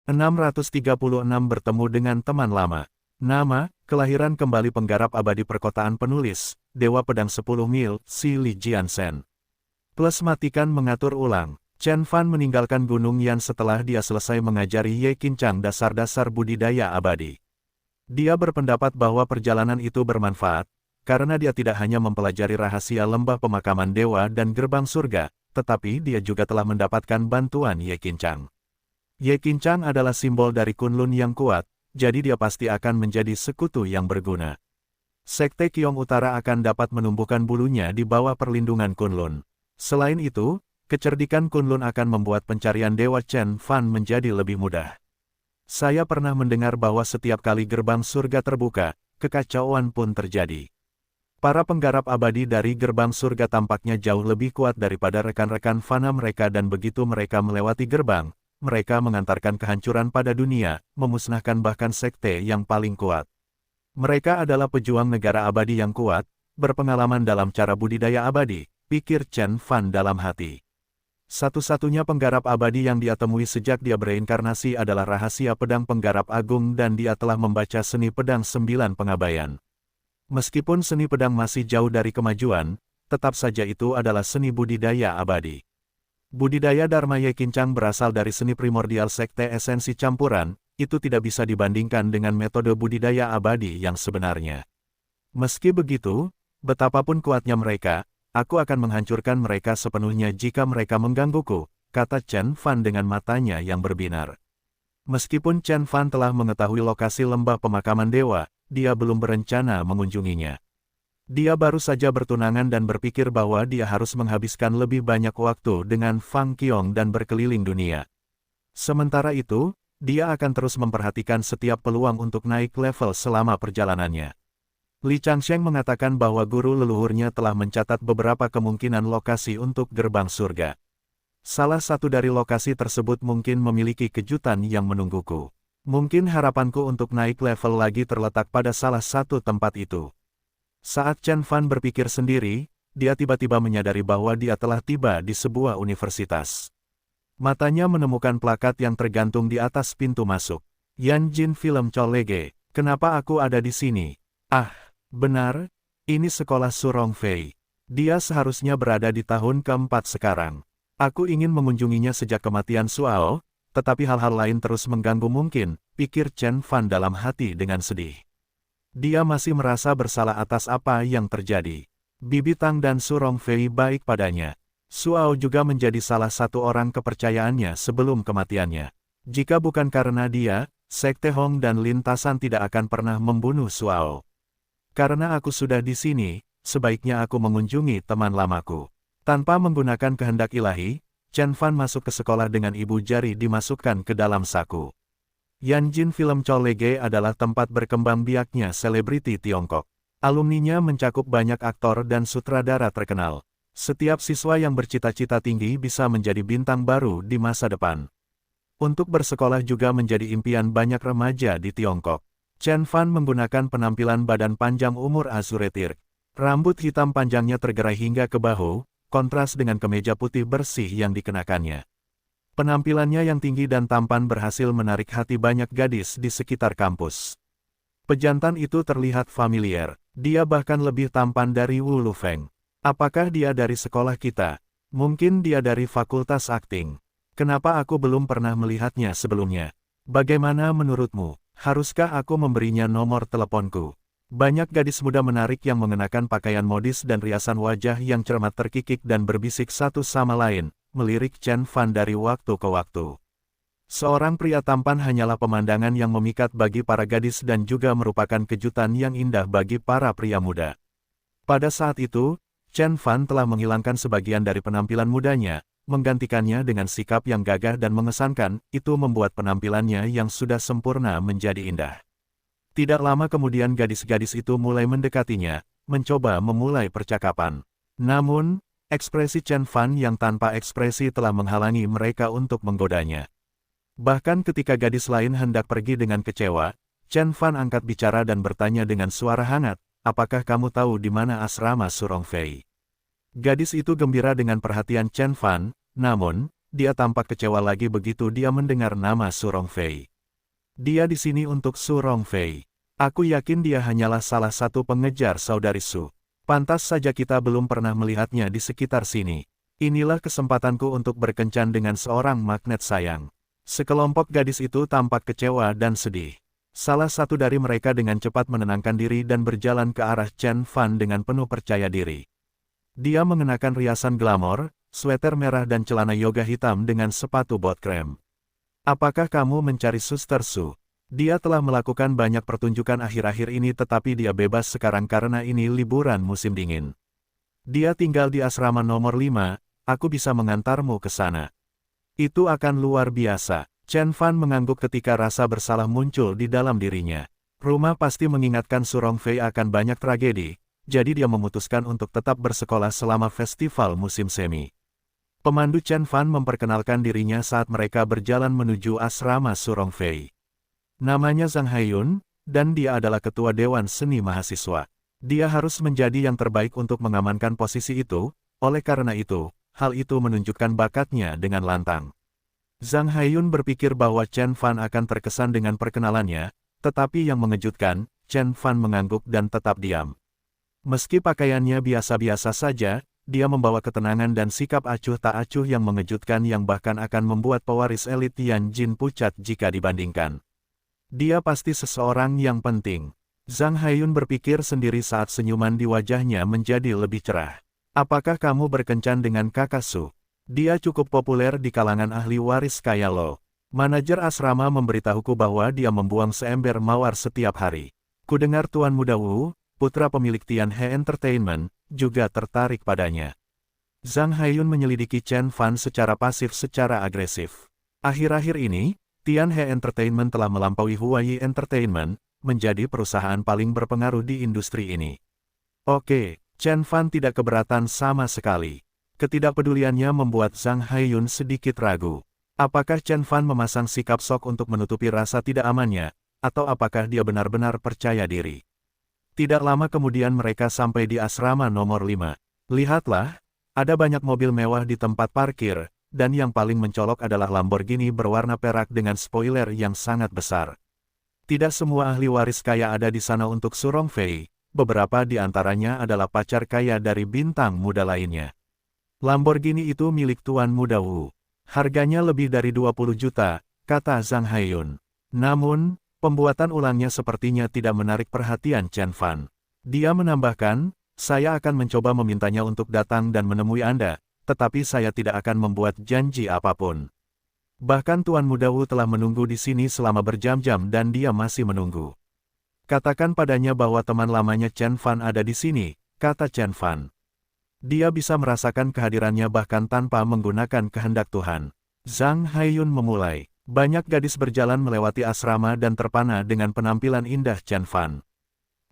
636 bertemu dengan teman lama. Nama, kelahiran kembali penggarap abadi perkotaan penulis, Dewa Pedang 10 Mil, Si Li Jiansen. Plus matikan mengatur ulang. Chen Fan meninggalkan Gunung Yan setelah dia selesai mengajari Ye Qinchang dasar-dasar budidaya abadi. Dia berpendapat bahwa perjalanan itu bermanfaat, karena dia tidak hanya mempelajari rahasia lembah pemakaman dewa dan gerbang surga, tetapi dia juga telah mendapatkan bantuan Ye Qinchang. Ye Qinchang adalah simbol dari Kunlun yang kuat, jadi dia pasti akan menjadi sekutu yang berguna. Sekte Qiong Utara akan dapat menumbuhkan bulunya di bawah perlindungan Kunlun. Selain itu, kecerdikan Kunlun akan membuat pencarian Dewa Chen Fan menjadi lebih mudah. Saya pernah mendengar bahwa setiap kali gerbang surga terbuka, kekacauan pun terjadi. Para penggarap abadi dari gerbang surga tampaknya jauh lebih kuat daripada rekan-rekan fana mereka dan begitu mereka melewati gerbang, mereka mengantarkan kehancuran pada dunia, memusnahkan bahkan sekte yang paling kuat. Mereka adalah pejuang negara abadi yang kuat, berpengalaman dalam cara budidaya abadi, pikir Chen Fan dalam hati. Satu-satunya penggarap abadi yang dia temui sejak dia bereinkarnasi adalah rahasia pedang penggarap agung dan dia telah membaca seni pedang 9 pengabaian. Meskipun seni pedang masih jauh dari kemajuan, tetap saja itu adalah seni budidaya abadi. Budidaya Dharma Ye Qinchang berasal dari seni primordial sekte esensi campuran, itu tidak bisa dibandingkan dengan metode budidaya abadi yang sebenarnya. Meski begitu, betapapun kuatnya mereka, aku akan menghancurkan mereka sepenuhnya jika mereka menggangguku, kata Chen Fan dengan matanya yang berbinar. Meskipun Chen Fan telah mengetahui lokasi lembah pemakaman dewa, dia belum berencana mengunjunginya. Dia baru saja bertunangan dan berpikir bahwa dia harus menghabiskan lebih banyak waktu dengan Fang Qiong dan berkeliling dunia. Sementara itu, dia akan terus memperhatikan setiap peluang untuk naik level selama perjalanannya. Li Changsheng mengatakan bahwa guru leluhurnya telah mencatat beberapa kemungkinan lokasi untuk gerbang surga. Salah satu dari lokasi tersebut mungkin memiliki kejutan yang menungguku. Mungkin harapanku untuk naik level lagi terletak pada salah satu tempat itu. Saat Chen Fan berpikir sendiri, dia tiba-tiba menyadari bahwa dia telah tiba di sebuah universitas. Matanya menemukan plakat yang tergantung di atas pintu masuk. Yanjin Film College, kenapa aku ada di sini? Ah, benar, ini sekolah Surong Fei. Dia seharusnya berada di tahun keempat sekarang. Aku ingin mengunjunginya sejak kematian Suao, tetapi hal-hal lain terus mengganggu mungkin, pikir Chen Fan dalam hati dengan sedih. Dia masih merasa bersalah atas apa yang terjadi. Bibi Tang dan Surong Fei baik padanya. Suao juga menjadi salah satu orang kepercayaannya sebelum kematiannya. Jika bukan karena dia, Sekte Hong dan Lintasan tidak akan pernah membunuh Suao. Karena aku sudah di sini, sebaiknya aku mengunjungi teman lamaku. Tanpa menggunakan kehendak ilahi, Chen Fan masuk ke sekolah dengan ibu jari dimasukkan ke dalam saku. Yanjin Film College adalah tempat berkembang biaknya selebriti Tiongkok. Alumninya mencakup banyak aktor dan sutradara terkenal. Setiap siswa yang bercita-cita tinggi bisa menjadi bintang baru di masa depan. Untuk bersekolah juga menjadi impian banyak remaja di Tiongkok. Chen Fan menggunakan penampilan badan panjang umur azuretir. Rambut hitam panjangnya tergerai hingga ke bahu, kontras dengan kemeja putih bersih yang dikenakannya. Penampilannya yang tinggi dan tampan berhasil menarik hati banyak gadis di sekitar kampus. Pejantan itu terlihat familiar, dia bahkan lebih tampan dari Wu Lufeng. Apakah dia dari sekolah kita? Mungkin dia dari fakultas akting. Kenapa aku belum pernah melihatnya sebelumnya? Bagaimana menurutmu? Haruskah aku memberinya nomor teleponku? Banyak gadis muda menarik yang mengenakan pakaian modis dan riasan wajah yang cermat terkikik dan berbisik satu sama lain, melirik Chen Fan dari waktu ke waktu. Seorang pria tampan hanyalah pemandangan yang memikat bagi para gadis dan juga merupakan kejutan yang indah bagi para pria muda. Pada saat itu, Chen Fan telah menghilangkan sebagian dari penampilan mudanya, menggantikannya dengan sikap yang gagah dan mengesankan, itu membuat penampilannya yang sudah sempurna menjadi indah. Tidak lama kemudian gadis-gadis itu mulai mendekatinya, mencoba memulai percakapan. Namun, ekspresi Chen Fan yang tanpa ekspresi telah menghalangi mereka untuk menggodanya. Bahkan ketika gadis lain hendak pergi dengan kecewa, Chen Fan angkat bicara dan bertanya dengan suara hangat, apakah kamu tahu di mana asrama Surong Fei? Gadis itu gembira dengan perhatian Chen Fan, namun, dia tampak kecewa lagi begitu dia mendengar nama Su Rongfei. Dia di sini untuk Su Rongfei. Aku yakin dia hanyalah salah satu pengejar saudari Su. Pantas saja kita belum pernah melihatnya di sekitar sini. Inilah kesempatanku untuk berkencan dengan seorang magnet sayang. Sekelompok gadis itu tampak kecewa dan sedih. Salah satu dari mereka dengan cepat menenangkan diri dan berjalan ke arah Chen Fan dengan penuh percaya diri. Dia mengenakan riasan glamor, sweater merah dan celana yoga hitam dengan sepatu bot krem. Apakah kamu mencari Suster Su? Dia telah melakukan banyak pertunjukan akhir-akhir ini tetapi dia bebas sekarang karena ini liburan musim dingin. Dia tinggal di asrama nomor 5, aku bisa mengantarmu ke sana. Itu akan luar biasa. Chen Fan mengangguk ketika rasa bersalah muncul di dalam dirinya. Rumah pasti mengingatkan Su Rongfei akan banyak tragedi, jadi dia memutuskan untuk tetap bersekolah selama festival musim semi. Pemandu Chen Fan memperkenalkan dirinya saat mereka berjalan menuju asrama Su Rongfei. Namanya Zhang Haiyun, dan dia adalah ketua Dewan Seni Mahasiswa. Dia harus menjadi yang terbaik untuk mengamankan posisi itu, oleh karena itu, hal itu menunjukkan bakatnya dengan lantang. Zhang Haiyun berpikir bahwa Chen Fan akan terkesan dengan perkenalannya, tetapi yang mengejutkan, Chen Fan mengangguk dan tetap diam. Meski pakaiannya biasa-biasa saja, dia membawa ketenangan dan sikap acuh tak acuh yang mengejutkan yang bahkan akan membuat pewaris elit Tianjin pucat jika dibandingkan. Dia pasti seseorang yang penting. Zhang Haiyun berpikir sendiri saat senyuman di wajahnya menjadi lebih cerah. Apakah kamu berkencan dengan kakak Su? Dia cukup populer di kalangan ahli waris kaya lo. Manajer asrama memberitahuku bahwa dia membuang seember mawar setiap hari. Kudengar Tuan Muda Wu, putra pemilik Tianhe Entertainment, juga tertarik padanya. Zhang Haiyun menyelidiki Chen Fan secara pasif secara agresif. Akhir-akhir ini, Tianhe Entertainment telah melampaui Huayi Entertainment, menjadi perusahaan paling berpengaruh di industri ini. Oke. Chen Fan tidak keberatan sama sekali. Ketidakpeduliannya membuat Zhang Haiyun sedikit ragu. Apakah Chen Fan memasang sikap sok untuk menutupi rasa tidak amannya, atau apakah dia benar-benar percaya diri? Tidak lama kemudian mereka sampai di asrama nomor 5. Lihatlah, ada banyak mobil mewah di tempat parkir, dan yang paling mencolok adalah Lamborghini berwarna perak dengan spoiler yang sangat besar. Tidak semua ahli waris kaya ada di sana untuk Su Rongfei. Beberapa di antaranya adalah pacar kaya dari bintang muda lainnya. Lamborghini itu milik Tuan Muda Wu. Harganya lebih dari 20 juta, kata Zhang Haiyun. Namun, pembuatan ulangnya sepertinya tidak menarik perhatian Chen Fan. Dia menambahkan, saya akan mencoba memintanya untuk datang dan menemui Anda, tetapi saya tidak akan membuat janji apapun. Bahkan Tuan Muda Wu telah menunggu di sini selama berjam-jam dan dia masih menunggu. Katakan padanya bahwa teman lamanya Chen Fan ada di sini, kata Chen Fan. Dia bisa merasakan kehadirannya bahkan tanpa menggunakan kehendak Tuhan. Zhang Haiyun memulai. Banyak gadis berjalan melewati asrama dan terpana dengan penampilan indah Chen Fan.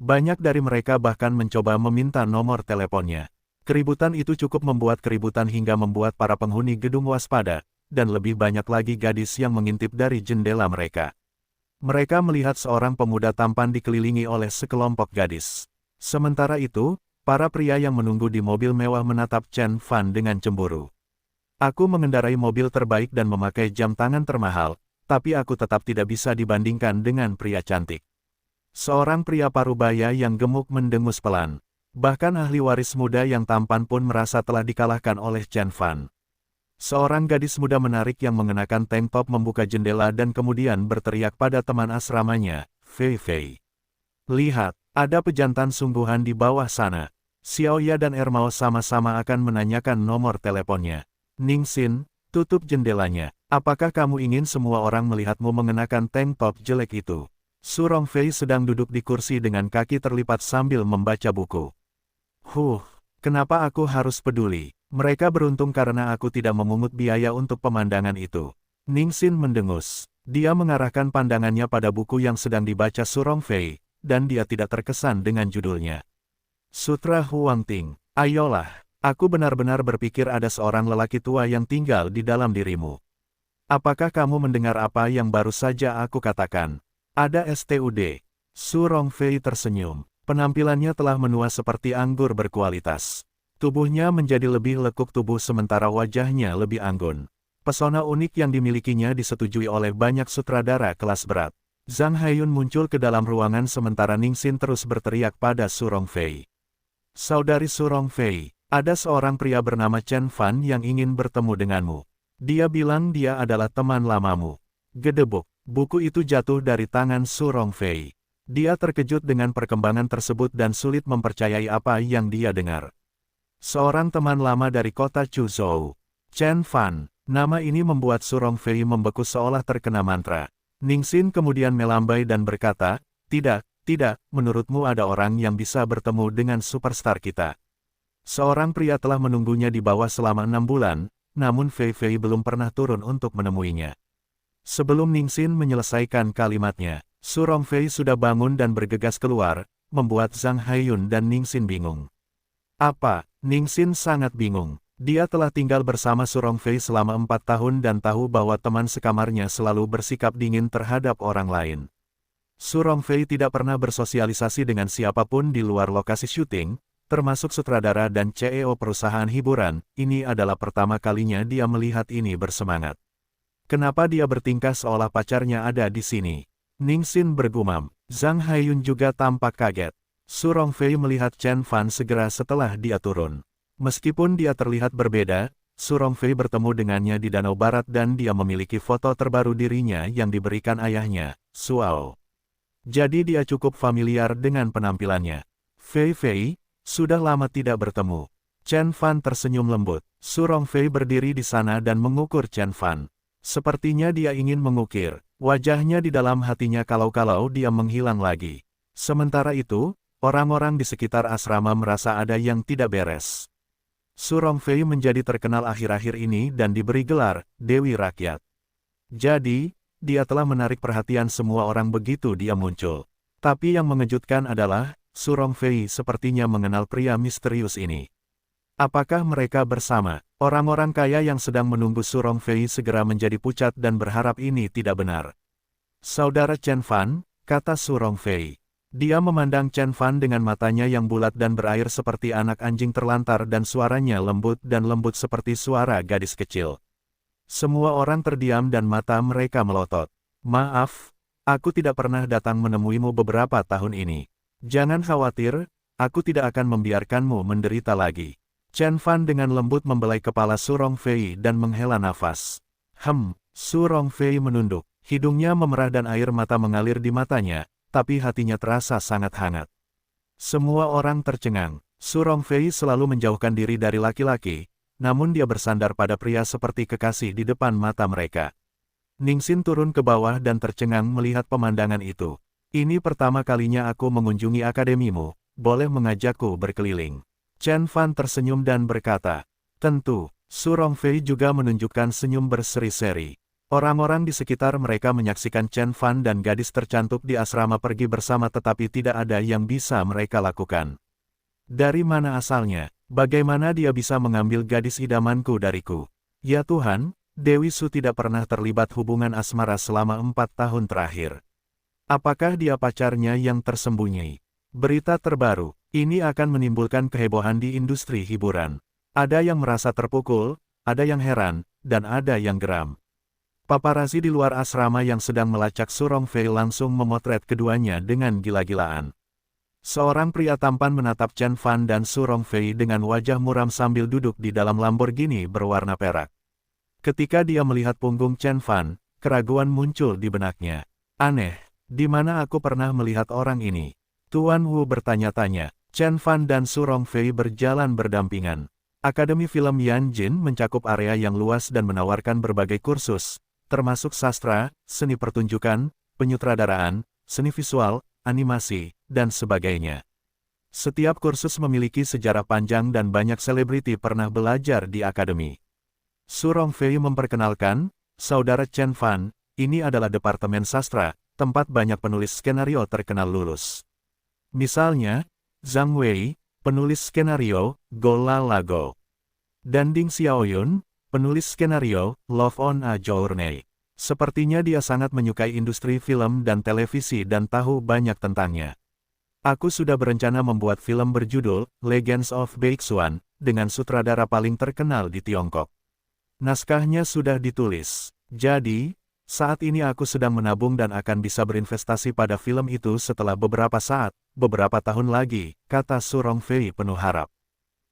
Banyak dari mereka bahkan mencoba meminta nomor teleponnya. Keributan itu cukup membuat keributan hingga membuat para penghuni gedung waspada, dan lebih banyak lagi gadis yang mengintip dari jendela mereka. Mereka melihat seorang pemuda tampan dikelilingi oleh sekelompok gadis. Sementara itu, para pria yang menunggu di mobil mewah menatap Chen Fan dengan cemburu. Aku mengendarai mobil terbaik dan memakai jam tangan termahal, tapi aku tetap tidak bisa dibandingkan dengan pria cantik. Seorang pria parubaya yang gemuk mendengus pelan. Bahkan ahli waris muda yang tampan pun merasa telah dikalahkan oleh Chen Fan. Seorang gadis muda menarik yang mengenakan tank top membuka jendela dan kemudian berteriak pada teman asramanya, Fei Fei. Lihat, ada pejantan sungguhan di bawah sana. Xiaoya dan Ermao sama-sama akan menanyakan nomor teleponnya. Ningxin, tutup jendelanya. Apakah kamu ingin semua orang melihatmu mengenakan tank top jelek itu? Su Rongfei sedang duduk di kursi dengan kaki terlipat sambil membaca buku. Kenapa aku harus peduli? Mereka beruntung karena aku tidak memungut biaya untuk pemandangan itu. Ningxin mendengus. Dia mengarahkan pandangannya pada buku yang sedang dibaca Su Rongfei, dan dia tidak terkesan dengan judulnya. Sutra Huangting. Ayolah, aku benar-benar berpikir ada seorang lelaki tua yang tinggal di dalam dirimu. Apakah kamu mendengar apa yang baru saja aku katakan? Ada STUD. Su Rongfei tersenyum. Penampilannya telah menua seperti anggur berkualitas. Tubuhnya menjadi lebih lekuk tubuh sementara wajahnya lebih anggun. Pesona unik yang dimilikinya disetujui oleh banyak sutradara kelas berat. Zhang Haiyun muncul ke dalam ruangan sementara Ningxin terus berteriak pada Su Rongfei. Saudari Su Rongfei, ada seorang pria bernama Chen Fan yang ingin bertemu denganmu. Dia bilang dia adalah teman lamamu. Gedebuk, buku itu jatuh dari tangan Su Rongfei. Dia terkejut dengan perkembangan tersebut dan sulit mempercayai apa yang dia dengar. Seorang teman lama dari kota Chuzhou. Chen Fan, nama ini membuat Su Rongfei membeku seolah terkena mantra. Ningxin kemudian melambai dan berkata, tidak, menurutmu ada orang yang bisa bertemu dengan superstar kita. Seorang pria telah menunggunya di bawah selama 6 bulan, namun Fei Fei belum pernah turun untuk menemuinya. Sebelum Ningxin menyelesaikan kalimatnya, Su Rongfei sudah bangun dan bergegas keluar, membuat Zhang Haiyun dan Ningxin bingung. Apa? Ningxin sangat bingung. Dia telah tinggal bersama Su Rongfei selama 4 tahun dan tahu bahwa teman sekamarnya selalu bersikap dingin terhadap orang lain. Su Rongfei tidak pernah bersosialisasi dengan siapapun di luar lokasi syuting, termasuk sutradara dan CEO perusahaan hiburan. Ini adalah pertama kalinya dia melihat ini bersemangat. Kenapa dia bertingkah seolah pacarnya ada di sini? Ningxin bergumam. Zhang Haiyun juga tampak kaget. Su Rongfei melihat Chen Fan segera setelah dia turun. Meskipun dia terlihat berbeda, Su Rongfei bertemu dengannya di Danau Barat dan dia memiliki foto terbaru dirinya yang diberikan ayahnya, Suao. Jadi dia cukup familiar dengan penampilannya. Fei Fei, sudah lama tidak bertemu. Chen Fan tersenyum lembut. Su Rongfei berdiri di sana dan mengukur Chen Fan. Sepertinya dia ingin mengukir. Wajahnya di dalam hatinya kalau-kalau dia menghilang lagi. Sementara itu, orang-orang di sekitar asrama merasa ada yang tidak beres. Su Rongfei menjadi terkenal akhir-akhir ini dan diberi gelar Dewi Rakyat. Jadi, dia telah menarik perhatian semua orang begitu dia muncul. Tapi yang mengejutkan adalah, Su Rongfei sepertinya mengenal pria misterius ini. Apakah mereka bersama? Orang-orang kaya yang sedang menunggu Su Rongfei segera menjadi pucat dan berharap ini tidak benar. Saudara Chen Fan, kata Su Rongfei. Dia memandang Chen Fan dengan matanya yang bulat dan berair seperti anak anjing terlantar dan suaranya lembut seperti suara gadis kecil. Semua orang terdiam dan mata mereka melotot. Maaf, aku tidak pernah datang menemuimu beberapa tahun ini. Jangan khawatir, aku tidak akan membiarkanmu menderita lagi. Chen Fan dengan lembut membelai kepala Su Rongfei dan menghela nafas. Su Rongfei menunduk. Hidungnya memerah dan air mata mengalir di matanya, tapi hatinya terasa sangat hangat. Semua orang tercengang. Su Rongfei selalu menjauhkan diri dari laki-laki, namun dia bersandar pada pria seperti kekasih di depan mata mereka. Ningxin turun ke bawah dan tercengang melihat pemandangan itu. Ini pertama kalinya aku mengunjungi akademimu, boleh mengajakku berkeliling. Chen Fan tersenyum dan berkata, tentu. Su Rongfei juga menunjukkan senyum berseri-seri. Orang-orang di sekitar mereka menyaksikan Chen Fan dan gadis tercantik di asrama pergi bersama tetapi tidak ada yang bisa mereka lakukan. Dari mana asalnya? Bagaimana dia bisa mengambil gadis idamanku dariku? Ya Tuhan, Dewi Su tidak pernah terlibat hubungan asmara selama 4 tahun terakhir. Apakah dia pacarnya yang tersembunyi? Berita terbaru. Ini akan menimbulkan kehebohan di industri hiburan. Ada yang merasa terpukul, ada yang heran, dan ada yang geram. Paparazi di luar asrama yang sedang melacak Su Rongfei langsung memotret keduanya dengan gila-gilaan. Seorang pria tampan menatap Chen Fan dan Su Rongfei dengan wajah muram sambil duduk di dalam Lamborghini berwarna perak. Ketika dia melihat punggung Chen Fan, keraguan muncul di benaknya. Aneh, di mana aku pernah melihat orang ini? Tuan Wu bertanya-tanya. Chen Fan dan Su Rongfei berjalan berdampingan. Akademi Film Yanjin mencakup area yang luas dan menawarkan berbagai kursus, termasuk sastra, seni pertunjukan, penyutradaraan, seni visual, animasi, dan sebagainya. Setiap kursus memiliki sejarah panjang dan banyak selebriti pernah belajar di akademi. Su Rongfei memperkenalkan, saudara Chen Fan, ini adalah Departemen Sastra, tempat banyak penulis skenario terkenal lulus. Misalnya, Zhang Wei, penulis skenario, Go La La Go. Dan Ding Xiaoyun, penulis skenario, Love on a Journey. Sepertinya dia sangat menyukai industri film dan televisi dan tahu banyak tentangnya. Aku sudah berencana membuat film berjudul Legends of Beixuan, dengan sutradara paling terkenal di Tiongkok. Naskahnya sudah ditulis. Jadi, saat ini aku sedang menabung dan akan bisa berinvestasi pada film itu setelah beberapa saat, beberapa tahun lagi, kata Su Rongfei penuh harap.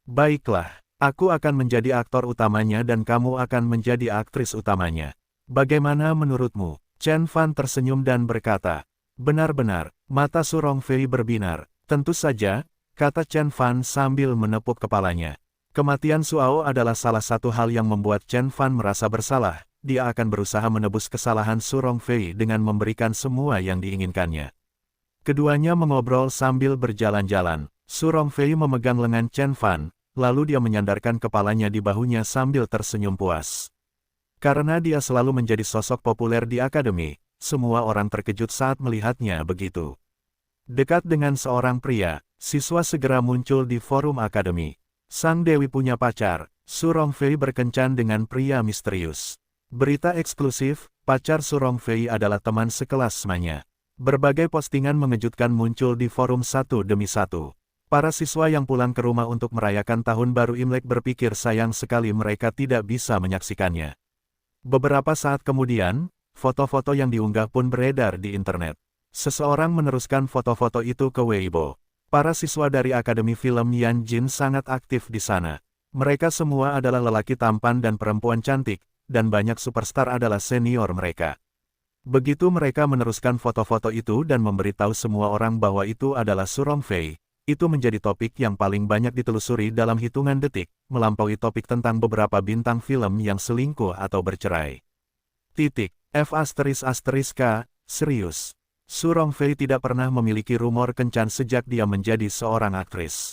Baiklah, aku akan menjadi aktor utamanya dan kamu akan menjadi aktris utamanya. Bagaimana menurutmu? Chen Fan tersenyum dan berkata, benar-benar, mata Su Rongfei berbinar. Tentu saja, kata Chen Fan sambil menepuk kepalanya. Kematian Suao adalah salah satu hal yang membuat Chen Fan merasa bersalah. Dia akan berusaha menebus kesalahan Su Rongfei dengan memberikan semua yang diinginkannya. Keduanya mengobrol sambil berjalan-jalan. Su Rongfei memegang lengan Chen Fan, lalu dia menyandarkan kepalanya di bahunya sambil tersenyum puas. Karena dia selalu menjadi sosok populer di akademi, semua orang terkejut saat melihatnya begitu. Dekat dengan seorang pria, siswa segera muncul di forum akademi. Sang Dewi punya pacar, Su Rongfei berkencan dengan pria misterius. Berita eksklusif, pacar Su Rongfei adalah teman sekelas Manya. Berbagai postingan mengejutkan muncul di forum satu demi satu. Para siswa yang pulang ke rumah untuk merayakan tahun baru Imlek berpikir sayang sekali mereka tidak bisa menyaksikannya. Beberapa saat kemudian, foto-foto yang diunggah pun beredar di internet. Seseorang meneruskan foto-foto itu ke Weibo. Para siswa dari Akademi Film Yanjin sangat aktif di sana. Mereka semua adalah lelaki tampan dan perempuan cantik, dan banyak superstar adalah senior mereka. Begitu mereka meneruskan foto-foto itu dan memberitahu semua orang bahwa itu adalah Su Rongfei, itu menjadi topik yang paling banyak ditelusuri dalam hitungan detik, melampaui topik tentang beberapa bintang film yang selingkuh atau bercerai. F***K, serius. Su Rongfei tidak pernah memiliki rumor kencan sejak dia menjadi seorang aktris.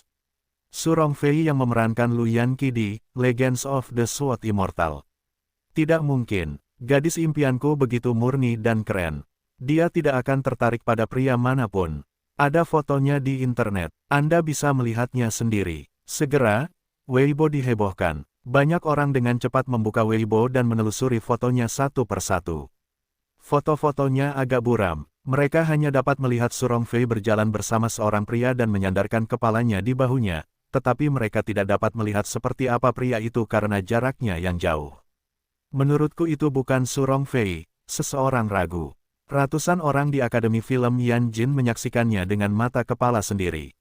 Su Rongfei yang memerankan Lu Yanqi di Legends of the Sword Immortal. Tidak mungkin, gadis impianku begitu murni dan keren. Dia tidak akan tertarik pada pria manapun. Ada fotonya di internet, Anda bisa melihatnya sendiri. Segera, Weibo dihebohkan. Banyak orang dengan cepat membuka Weibo dan menelusuri fotonya satu persatu. Foto-fotonya agak buram. Mereka hanya dapat melihat Su Rongfei berjalan bersama seorang pria dan menyandarkan kepalanya di bahunya, tetapi mereka tidak dapat melihat seperti apa pria itu karena jaraknya yang jauh. Menurutku itu bukan Su Rongfei, seseorang ragu. Ratusan orang di Akademi Film Yanjin menyaksikannya dengan mata kepala sendiri.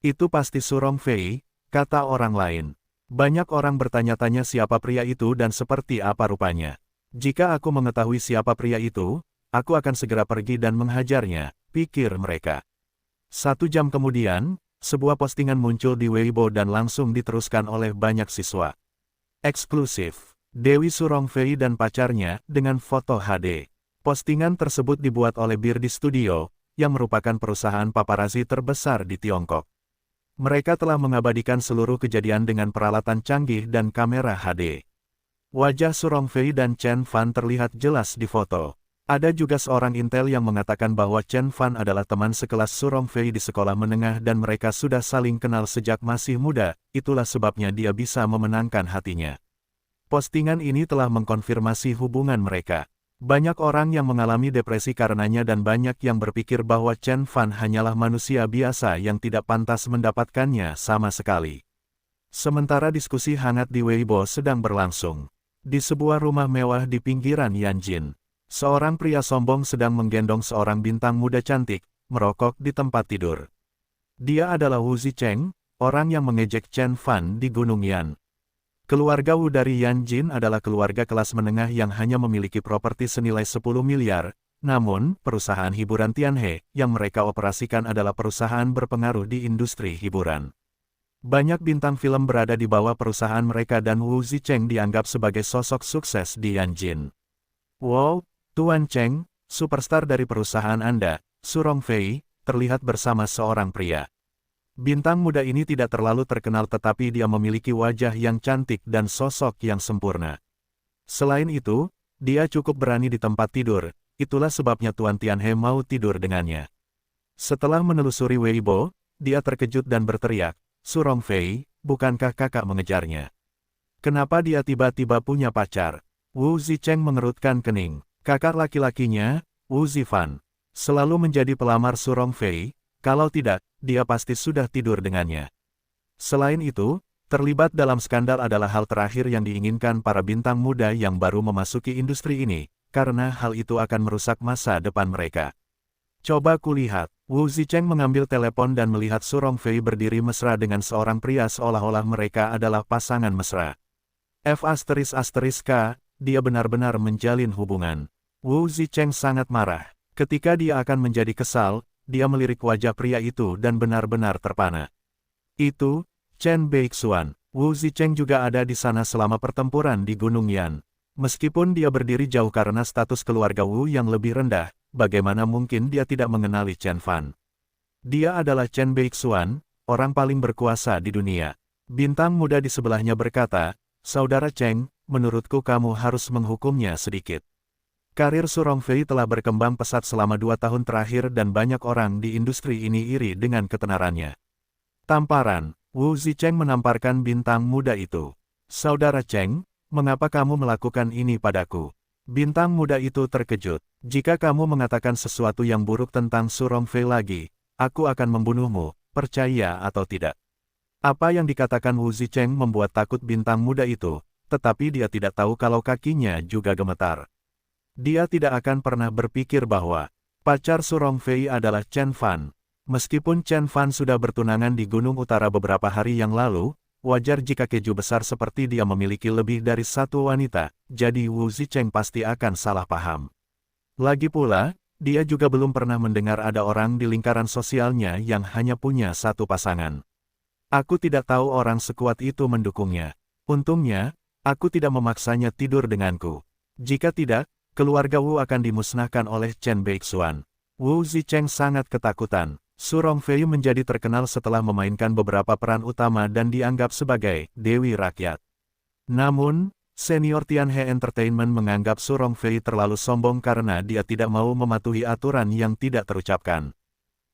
Itu pasti Su Rongfei, kata orang lain. Banyak orang bertanya-tanya siapa pria itu dan seperti apa rupanya. Jika aku mengetahui siapa pria itu, aku akan segera pergi dan menghajarnya, pikir mereka. 1 jam kemudian, sebuah postingan muncul di Weibo dan langsung diteruskan oleh banyak siswa. Eksklusif, Dewi Su Rongfei dan pacarnya dengan foto HD. Postingan tersebut dibuat oleh Birdi Studio, yang merupakan perusahaan paparazzi terbesar di Tiongkok. Mereka telah mengabadikan seluruh kejadian dengan peralatan canggih dan kamera HD. Wajah Su Rongfei dan Chen Fan terlihat jelas di foto. Ada juga seorang intel yang mengatakan bahwa Chen Fan adalah teman sekelas Su Rongfei di sekolah menengah dan mereka sudah saling kenal sejak masih muda, itulah sebabnya dia bisa memenangkan hatinya. Postingan ini telah mengkonfirmasi hubungan mereka. Banyak orang yang mengalami depresi karenanya dan banyak yang berpikir bahwa Chen Fan hanyalah manusia biasa yang tidak pantas mendapatkannya sama sekali. Sementara diskusi hangat di Weibo sedang berlangsung. Di sebuah rumah mewah di pinggiran Yanjin. Seorang pria sombong sedang menggendong seorang bintang muda cantik, merokok di tempat tidur. Dia adalah Wu Zicheng, orang yang mengejek Chen Fan di Gunung Yan. Keluarga Wu dari Yanjin adalah keluarga kelas menengah yang hanya memiliki properti senilai 10 miliar, namun, perusahaan hiburan Tianhe, yang mereka operasikan adalah perusahaan berpengaruh di industri hiburan. Banyak bintang film berada di bawah perusahaan mereka dan Wu Zicheng dianggap sebagai sosok sukses di Yanjin. Wow, Tuan Cheng, superstar dari perusahaan Anda, Su Rongfei, terlihat bersama seorang pria. Bintang muda ini tidak terlalu terkenal tetapi dia memiliki wajah yang cantik dan sosok yang sempurna. Selain itu, dia cukup berani di tempat tidur, itulah sebabnya Tuan Tianhe mau tidur dengannya. Setelah menelusuri Weibo, dia terkejut dan berteriak, Su Rongfei, bukankah kakak mengejarnya? Kenapa dia tiba-tiba punya pacar? Wu Zicheng mengerutkan kening. Kakak laki-lakinya, Wu Zifan, selalu menjadi pelamar Su Rongfei, kalau tidak, dia pasti sudah tidur dengannya. Selain itu, Terlibat dalam skandal adalah hal terakhir yang diinginkan para bintang muda yang baru memasuki industri ini, karena hal itu akan merusak masa depan mereka. Coba kulihat, Wu Zicheng mengambil telepon dan melihat Su Rongfei berdiri mesra dengan seorang pria seolah-olah mereka adalah pasangan mesra. F***K, dia benar-benar menjalin hubungan. Wu Zicheng sangat marah. Ketika dia akan menjadi kesal, dia melirik wajah pria itu dan benar-benar terpana. Itu, Chen Beixuan. Wu Zicheng juga ada di sana selama pertempuran di Gunung Yan. Meskipun dia berdiri jauh karena status keluarga Wu yang lebih rendah, bagaimana mungkin dia tidak mengenali Chen Fan? Dia adalah Chen Beixuan, orang paling berkuasa di dunia. Bintang muda di sebelahnya berkata, "Saudara Cheng, menurutku kamu harus menghukumnya sedikit." Karir Su Rongfei telah berkembang pesat selama 2 tahun terakhir dan banyak orang di industri ini iri dengan ketenarannya. Tamparan. Wu Zicheng menamparkan bintang muda itu. "Saudara Cheng, mengapa kamu melakukan ini padaku?" Bintang muda itu terkejut. "Jika kamu mengatakan sesuatu yang buruk tentang Su Rongfei lagi, aku akan membunuhmu, percaya atau tidak." Apa yang dikatakan Wu Zicheng membuat takut bintang muda itu, tetapi dia tidak tahu kalau kakinya juga gemetar. Dia tidak akan pernah berpikir bahwa pacar Su Rongfei adalah Chen Fan. Meskipun Chen Fan sudah bertunangan di Gunung Utara beberapa hari yang lalu, wajar jika keju besar seperti dia memiliki lebih dari satu wanita, jadi Wu Zicheng pasti akan salah paham. Lagi pula, dia juga belum pernah mendengar ada orang di lingkaran sosialnya yang hanya punya satu pasangan. Aku tidak tahu orang sekuat itu mendukungnya. Untungnya, aku tidak memaksanya tidur denganku. Jika tidak, keluarga Wu akan dimusnahkan oleh Chen Beixuan. Wu Zicheng sangat ketakutan. Su Rongfei menjadi terkenal setelah memainkan beberapa peran utama dan dianggap sebagai Dewi Rakyat. Namun, senior Tianhe Entertainment menganggap Su Rongfei terlalu sombong karena dia tidak mau mematuhi aturan yang tidak terucapkan.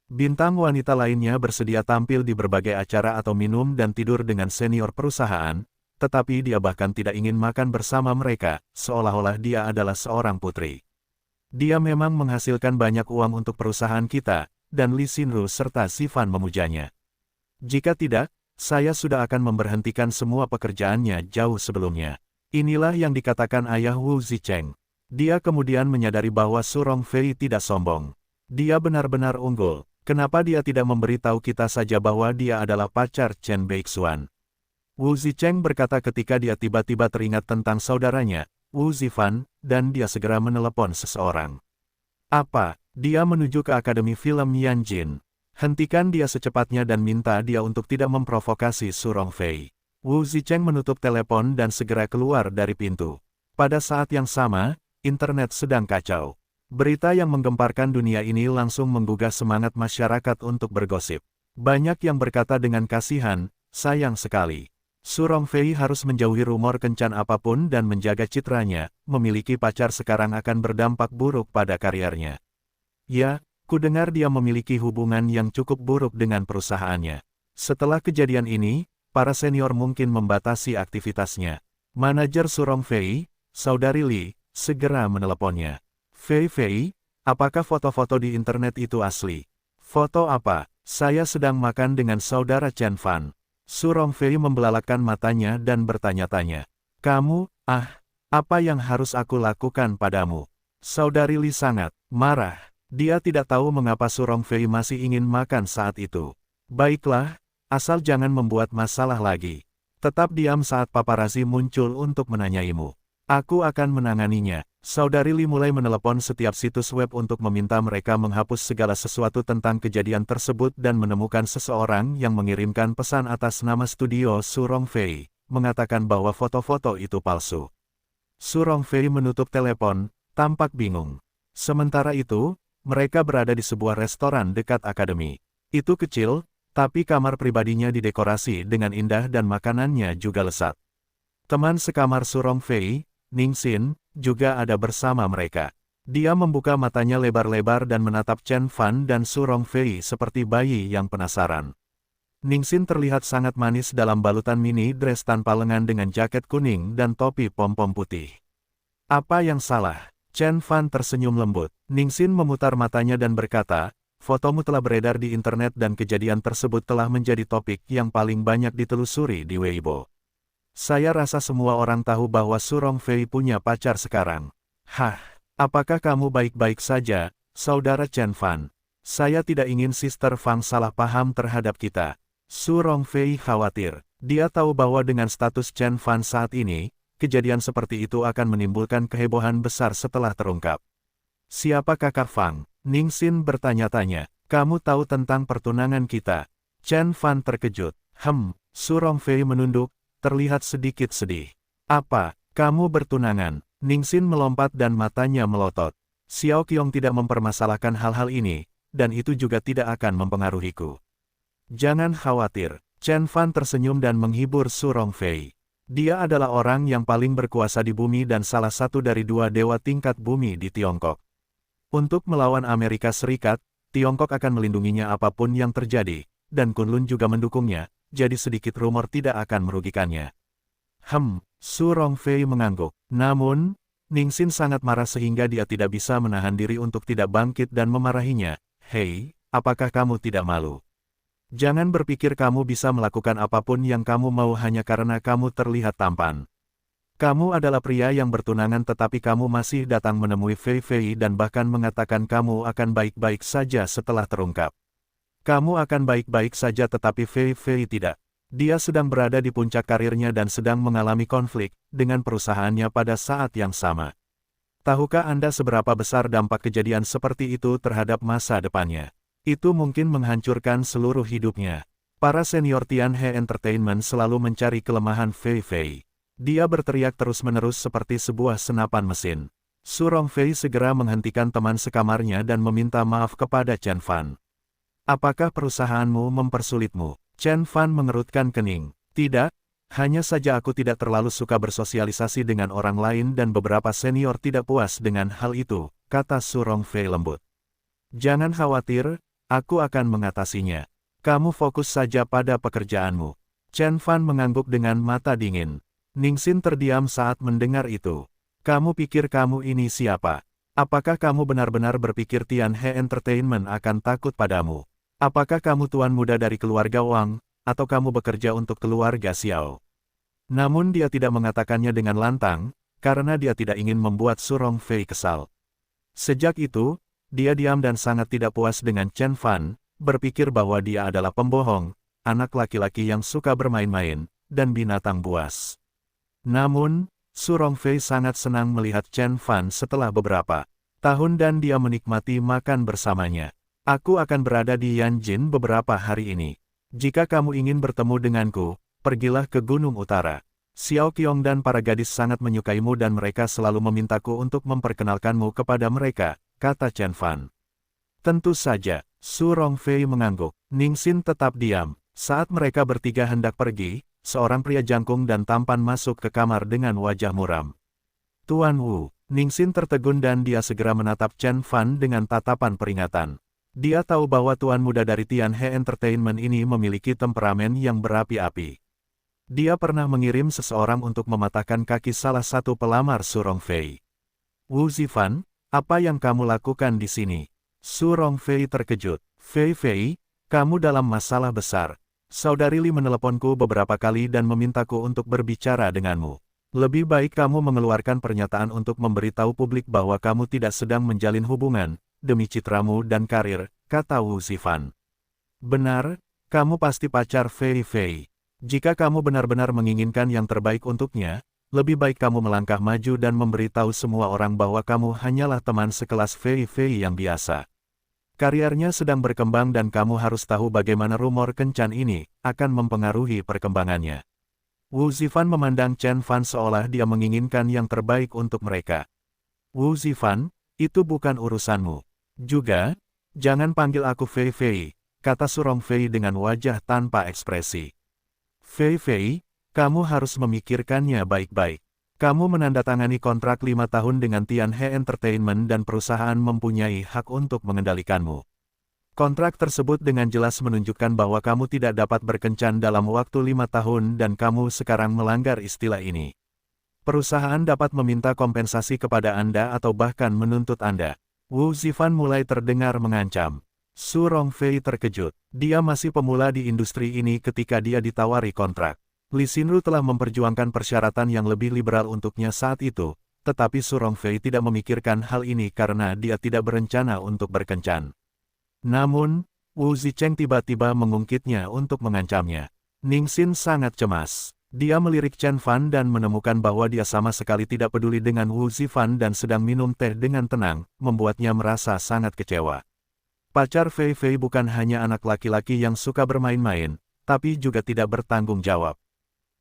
Bintang wanita lainnya bersedia tampil di berbagai acara atau minum dan tidur dengan senior perusahaan, tetapi dia bahkan tidak ingin makan bersama mereka, seolah-olah dia adalah seorang putri. Dia memang menghasilkan banyak uang untuk perusahaan kita, dan Li Xinru serta Si Fan memujanya. Jika tidak, saya sudah akan memberhentikan semua pekerjaannya jauh sebelumnya. Inilah yang dikatakan ayah Wu Zicheng. Dia kemudian menyadari bahwa Su Rongfei tidak sombong. Dia benar-benar unggul. Kenapa dia tidak memberitahu kita saja bahwa dia adalah pacar Chen Beixuan? Wu Zicheng berkata ketika dia tiba-tiba teringat tentang saudaranya, Wu Zifan, dan dia segera menelepon seseorang. "Apa?" Dia menuju ke Akademi Film Yanjin. "Hentikan dia secepatnya dan minta dia untuk tidak memprovokasi Su Rongfei." Wu Zicheng menutup telepon dan segera keluar dari pintu. Pada saat yang sama, internet sedang kacau. Berita yang menggemparkan dunia ini langsung menggugah semangat masyarakat untuk bergosip. Banyak yang berkata dengan kasihan, "Sayang sekali. Su Rongfei harus menjauhi rumor kencan apapun dan menjaga citranya, memiliki pacar sekarang akan berdampak buruk pada karirnya." Ya, kudengar dia memiliki hubungan yang cukup buruk dengan perusahaannya. Setelah kejadian ini, para senior mungkin membatasi aktivitasnya. Manajer Su Rongfei, Saudari Li, segera meneleponnya. "Fei, apakah foto-foto di internet itu asli?" "Foto apa?" "Saya sedang makan dengan saudara Chen Fan." Su Rongfei membelalakan matanya dan bertanya-tanya. "Kamu, apa yang harus aku lakukan padamu?" Saudari Li sangat marah. Dia tidak tahu mengapa Su Rongfei masih ingin makan saat itu. "Baiklah, asal jangan membuat masalah lagi. Tetap diam saat paparazi muncul untuk menanyaimu. Aku akan menanganinya." Saudari Li mulai menelepon setiap situs web untuk meminta mereka menghapus segala sesuatu tentang kejadian tersebut dan menemukan seseorang yang mengirimkan pesan atas nama studio Su Rongfei, mengatakan bahwa foto-foto itu palsu. Su Rongfei menutup telepon, tampak bingung. Sementara itu, mereka berada di sebuah restoran dekat akademi. Itu kecil, tapi kamar pribadinya didekorasi dengan indah dan makanannya juga lezat. Teman sekamar Su Rongfei, Ningxin, juga ada bersama mereka. Dia membuka matanya lebar-lebar dan menatap Chen Fan dan Su Rongfei seperti bayi yang penasaran. Ningxin terlihat sangat manis dalam balutan mini dress tanpa lengan dengan jaket kuning dan topi pom-pom putih. "Apa yang salah?" Chen Fan tersenyum lembut. Ningxin memutar matanya dan berkata, fotomu telah beredar di internet dan kejadian tersebut telah menjadi topik yang paling banyak ditelusuri di Weibo. Saya rasa semua orang tahu bahwa Su Rongfei punya pacar sekarang. Hah, apakah kamu baik-baik saja, Saudara Chen Fan? Saya tidak ingin Sister Fang salah paham terhadap kita. Su Rongfei khawatir. Dia tahu bahwa dengan status Chen Fan saat ini, kejadian seperti itu akan menimbulkan kehebohan besar setelah terungkap. Siapa kakak Fang? Ningxin bertanya-tanya. Kamu tahu tentang pertunangan kita? Chen Fan terkejut. Su Rongfei menunduk, terlihat sedikit sedih. Apa, kamu bertunangan? Ningxin melompat dan matanya melotot. Xiao Qiong tidak mempermasalahkan hal-hal ini, dan itu juga tidak akan mempengaruhiku. Jangan khawatir. Chen Fan tersenyum dan menghibur Su Rongfei. Dia adalah orang yang paling berkuasa di bumi dan salah satu dari dua dewa tingkat bumi di Tiongkok. Untuk melawan Amerika Serikat, Tiongkok akan melindunginya apapun yang terjadi, dan Kunlun juga mendukungnya, jadi sedikit rumor tidak akan merugikannya. Su Rongfei mengangguk. Namun, Ningxin sangat marah sehingga dia tidak bisa menahan diri untuk tidak bangkit dan memarahinya. Hei, apakah kamu tidak malu? Jangan berpikir kamu bisa melakukan apapun yang kamu mau hanya karena kamu terlihat tampan. Kamu adalah pria yang bertunangan tetapi kamu masih datang menemui Fei Fei dan bahkan mengatakan kamu akan baik-baik saja setelah terungkap. Kamu akan baik-baik saja tetapi Fei Fei tidak. Dia sedang berada di puncak karirnya dan sedang mengalami konflik dengan perusahaannya pada saat yang sama. Tahukah Anda seberapa besar dampak kejadian seperti itu terhadap masa depannya? Itu mungkin menghancurkan seluruh hidupnya. Para senior Tianhe Entertainment selalu mencari kelemahan Fei Fei. Dia berteriak terus-menerus seperti sebuah senapan mesin. Su Rongfei segera menghentikan teman sekamarnya dan meminta maaf kepada Chen Fan. Apakah perusahaanmu mempersulitmu? Chen Fan mengerutkan kening. Tidak, hanya saja aku tidak terlalu suka bersosialisasi dengan orang lain dan beberapa senior tidak puas dengan hal itu, kata Su Rongfei lembut. Jangan khawatir, aku akan mengatasinya. Kamu fokus saja pada pekerjaanmu. Chen Fan mengangguk dengan mata dingin. Ningxin terdiam saat mendengar itu. Kamu pikir kamu ini siapa? Apakah kamu benar-benar berpikir Tianhe Entertainment akan takut padamu? Apakah kamu tuan muda dari keluarga Wang, atau kamu bekerja untuk keluarga Xiao? Namun dia tidak mengatakannya dengan lantang, karena dia tidak ingin membuat Su Rongfei kesal. Sejak itu, dia diam dan sangat tidak puas dengan Chen Fan, berpikir bahwa dia adalah pembohong, anak laki-laki yang suka bermain-main, dan binatang buas. Namun, Su Rongfei sangat senang melihat Chen Fan setelah beberapa tahun dan dia menikmati makan bersamanya. Aku akan berada di Yanjin beberapa hari ini. Jika kamu ingin bertemu denganku, pergilah ke Gunung Utara. Xiao Qiong dan para gadis sangat menyukaimu dan mereka selalu memintaku untuk memperkenalkanmu kepada mereka, kata Chen Fan. Tentu saja, Su Rongfei mengangguk. Ningxin tetap diam. Saat mereka bertiga hendak pergi, seorang pria jangkung dan tampan masuk ke kamar dengan wajah muram. Tuan Wu. Ningxin tertegun dan dia segera menatap Chen Fan dengan tatapan peringatan. Dia tahu bahwa tuan muda dari Tianhe Entertainment ini memiliki temperamen yang berapi-api. Dia pernah mengirim seseorang untuk mematahkan kaki salah satu pelamar Su Rongfei. Wu Zifan, apa yang kamu lakukan di sini? Su Rongfei terkejut. Fei Fei, kamu dalam masalah besar. Saudari Li meneleponku beberapa kali dan memintaku untuk berbicara denganmu. Lebih baik kamu mengeluarkan pernyataan untuk memberitahu publik bahwa kamu tidak sedang menjalin hubungan demi citramu dan karir, kata Wu Zifan. Benar, kamu pasti pacar Fei Fei. Jika kamu benar-benar menginginkan yang terbaik untuknya, lebih baik kamu melangkah maju dan memberitahu semua orang bahwa kamu hanyalah teman sekelas Fei Fei yang biasa. Karirnya sedang berkembang dan kamu harus tahu bagaimana rumor kencan ini akan mempengaruhi perkembangannya. Wu Zifan memandang Chen Fan seolah dia menginginkan yang terbaik untuk mereka. Wu Zifan, itu bukan urusanmu. Juga, jangan panggil aku Fei Fei, kata Su Rongfei dengan wajah tanpa ekspresi. Fei Fei, kamu harus memikirkannya baik-baik. Kamu menandatangani kontrak 5 tahun dengan Tianhe Entertainment dan perusahaan mempunyai hak untuk mengendalikanmu. Kontrak tersebut dengan jelas menunjukkan bahwa kamu tidak dapat berkencan dalam waktu 5 tahun dan kamu sekarang melanggar istilah ini. Perusahaan dapat meminta kompensasi kepada Anda atau bahkan menuntut Anda. Wu Zifan mulai terdengar mengancam. Su Rongfei terkejut. Dia masih pemula di industri ini ketika dia ditawari kontrak. Li Xinru telah memperjuangkan persyaratan yang lebih liberal untuknya saat itu, tetapi Su Rongfei tidak memikirkan hal ini karena dia tidak berencana untuk berkencan. Namun, Wu Zicheng tiba-tiba mengungkitnya untuk mengancamnya. Ningxin sangat cemas. Dia melirik Chen Fan dan menemukan bahwa dia sama sekali tidak peduli dengan Wu Zifan dan sedang minum teh dengan tenang, membuatnya merasa sangat kecewa. Pacar Fei Fei bukan hanya anak laki-laki yang suka bermain-main, tapi juga tidak bertanggung jawab.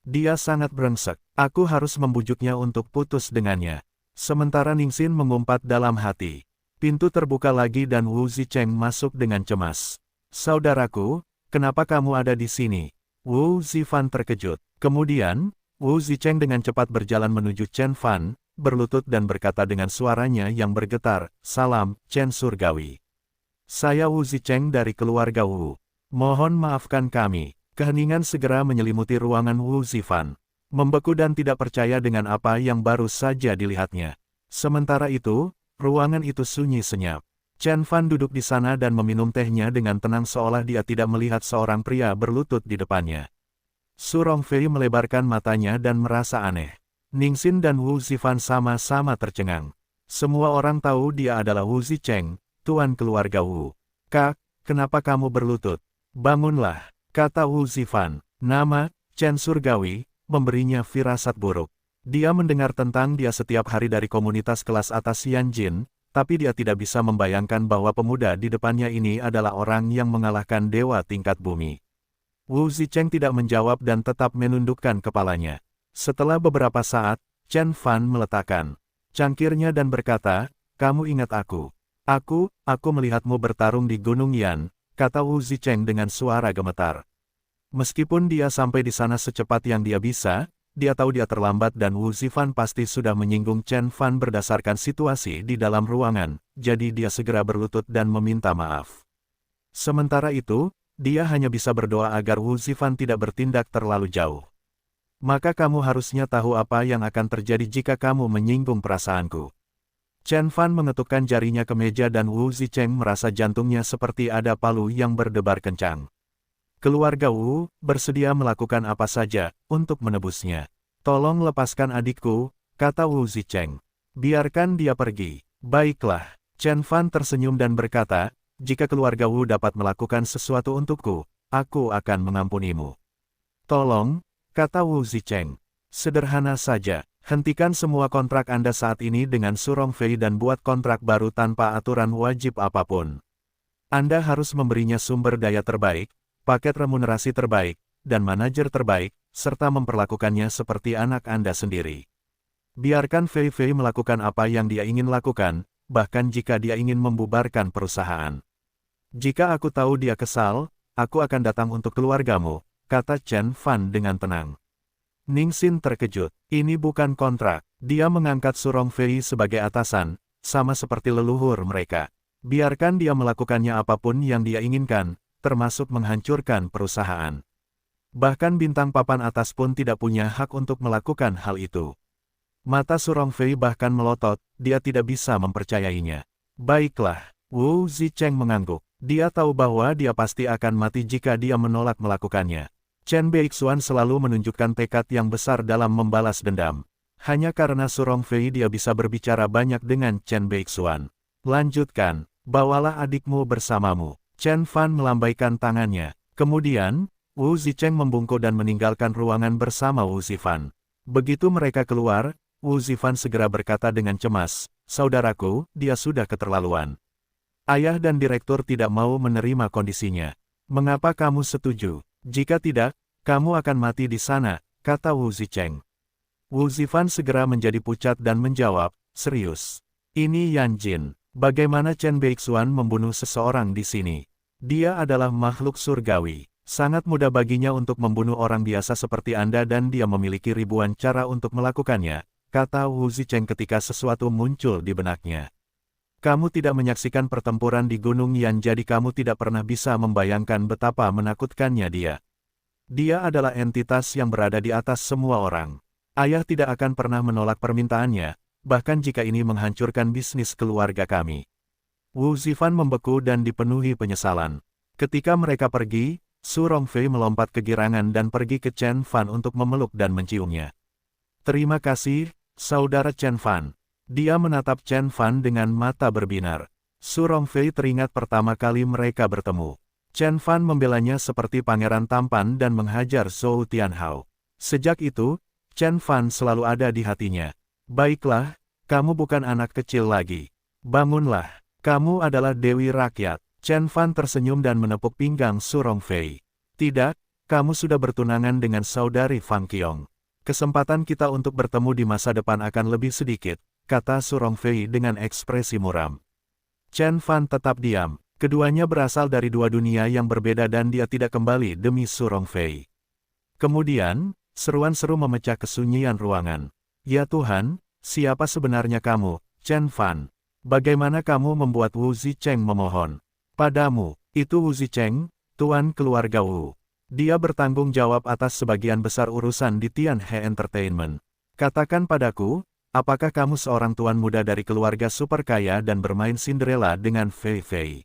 Dia sangat brengsek. Aku harus membujuknya untuk putus dengannya. Sementara Ningxin mengumpat dalam hati. Pintu terbuka lagi dan Wu Zicheng masuk dengan cemas. Saudaraku, kenapa kamu ada di sini? Wu Zifan terkejut. Kemudian, Wu Zicheng dengan cepat berjalan menuju Chen Fan, berlutut dan berkata dengan suaranya yang bergetar, "Salam, Chen Surgawi. Saya Wu Zicheng dari keluarga Wu. Mohon maafkan kami." Keheningan segera menyelimuti ruangan Wu Zifan. Membeku dan tidak percaya dengan apa yang baru saja dilihatnya. Sementara itu, ruangan itu sunyi senyap. Chen Fan duduk di sana dan meminum tehnya dengan tenang seolah dia tidak melihat seorang pria berlutut di depannya. Su Rongfei melebarkan matanya dan merasa aneh. Ningxin dan Wu Zifan sama-sama tercengang. Semua orang tahu dia adalah Wu Zicheng, tuan keluarga Wu. "Kak, kenapa kamu berlutut? Bangunlah," kata Wu Zifan. Nama, Chen Surgawi, memberinya firasat buruk. Dia mendengar tentang dia setiap hari dari komunitas kelas atas Yanjin, tapi dia tidak bisa membayangkan bahwa pemuda di depannya ini adalah orang yang mengalahkan dewa tingkat bumi. Wu Zicheng tidak menjawab dan tetap menundukkan kepalanya. Setelah beberapa saat, Chen Fan meletakkan cangkirnya dan berkata, "Kamu ingat aku? Aku melihatmu bertarung di Gunung Yan," kata Wu Zicheng dengan suara gemetar. Meskipun dia sampai di sana secepat yang dia bisa, dia tahu dia terlambat dan Wu Zifan pasti sudah menyinggung Chen Fan berdasarkan situasi di dalam ruangan, jadi dia segera berlutut dan meminta maaf. Sementara itu, dia hanya bisa berdoa agar Wu Zifan tidak bertindak terlalu jauh. "Maka kamu harusnya tahu apa yang akan terjadi jika kamu menyinggung perasaanku." Chen Fan mengetukkan jarinya ke meja dan Wu Zicheng merasa jantungnya seperti ada palu yang berdebar kencang. Keluarga Wu bersedia melakukan apa saja untuk menebusnya. "Tolong lepaskan adikku," kata Wu Zicheng. "Biarkan dia pergi." "Baiklah." Chen Fan tersenyum dan berkata, "Jika keluarga Wu dapat melakukan sesuatu untukku, aku akan mengampunimu." "Tolong," kata Wu Zicheng. "Sederhana saja. Hentikan semua kontrak Anda saat ini dengan Su Rongfei dan buat kontrak baru tanpa aturan wajib apapun. Anda harus memberinya sumber daya terbaik, paket remunerasi terbaik, dan manajer terbaik, serta memperlakukannya seperti anak Anda sendiri. Biarkan Fei Fei melakukan apa yang dia ingin lakukan, bahkan jika dia ingin membubarkan perusahaan. Jika aku tahu dia kesal, aku akan datang untuk keluargamu," kata Chen Fan dengan tenang. Ningxin terkejut. Ini bukan kontrak. Dia mengangkat Su Rongfei sebagai atasan, sama seperti leluhur mereka. Biarkan dia melakukannya apapun yang dia inginkan, termasuk menghancurkan perusahaan. Bahkan bintang papan atas pun tidak punya hak untuk melakukan hal itu. Mata Su Rongfei bahkan melotot, dia tidak bisa mempercayainya. "Baiklah." Wu Zicheng mengangguk. Dia tahu bahwa dia pasti akan mati jika dia menolak melakukannya. Chen Beixuan selalu menunjukkan tekad yang besar dalam membalas dendam. Hanya karena Su Rongfei dia bisa berbicara banyak dengan Chen Beixuan. "Lanjutkan, bawalah adikmu bersamamu." Chen Fan melambaikan tangannya. Kemudian, Wu Zicheng membungkuk dan meninggalkan ruangan bersama Wu Zifan. Begitu mereka keluar, Wu Zifan segera berkata dengan cemas, "Saudaraku, dia sudah keterlaluan. Ayah dan direktur tidak mau menerima kondisinya. Mengapa kamu setuju? Jika tidak, kamu akan mati di sana," kata Wu Zicheng. Wu Zifan segera menjadi pucat dan menjawab, "Serius? Ini Yanjin. Bagaimana Chen Beixuan membunuh seseorang di sini? Dia adalah makhluk surgawi. Sangat mudah baginya untuk membunuh orang biasa seperti Anda dan dia memiliki ribuan cara untuk melakukannya," kata Wu Zicheng ketika sesuatu muncul di benaknya. "Kamu tidak menyaksikan pertempuran di Gunung Yan jadi kamu tidak pernah bisa membayangkan betapa menakutkannya dia. Dia adalah entitas yang berada di atas semua orang. Ayah tidak akan pernah menolak permintaannya, bahkan jika ini menghancurkan bisnis keluarga kami." Wu Zifan membeku dan dipenuhi penyesalan. Ketika mereka pergi, Su Rongfei melompat kegirangan dan pergi ke Chen Fan untuk memeluk dan menciumnya. Terima kasih, saudara Chen Fan. Dia menatap Chen Fan dengan mata berbinar. Su Rongfei teringat pertama kali mereka bertemu. Chen Fan membelanya seperti pangeran tampan dan menghajar Zhou Tianhao. Sejak itu, Chen Fan selalu ada di hatinya. Baiklah, kamu bukan anak kecil lagi. Bangunlah, kamu adalah Dewi Rakyat. Chen Fan tersenyum dan menepuk pinggang Su Rongfei. Tidak, kamu sudah bertunangan dengan saudari Fang Qiong. Kesempatan kita untuk bertemu di masa depan akan lebih sedikit, kata Su Rongfei dengan ekspresi muram. Chen Fan tetap diam. Keduanya berasal dari dua dunia yang berbeda dan dia tidak kembali demi Su Rongfei. Kemudian, seruan seru memecah kesunyian ruangan. Ya Tuhan, siapa sebenarnya kamu, Chen Fan? Bagaimana kamu membuat Wu Zicheng memohon padamu? Itu Wu Zicheng, tuan keluarga Wu. Dia bertanggung jawab atas sebagian besar urusan di Tianhe Entertainment. Katakan padaku, apakah kamu seorang tuan muda dari keluarga super kaya dan bermain Cinderella dengan Fei Fei?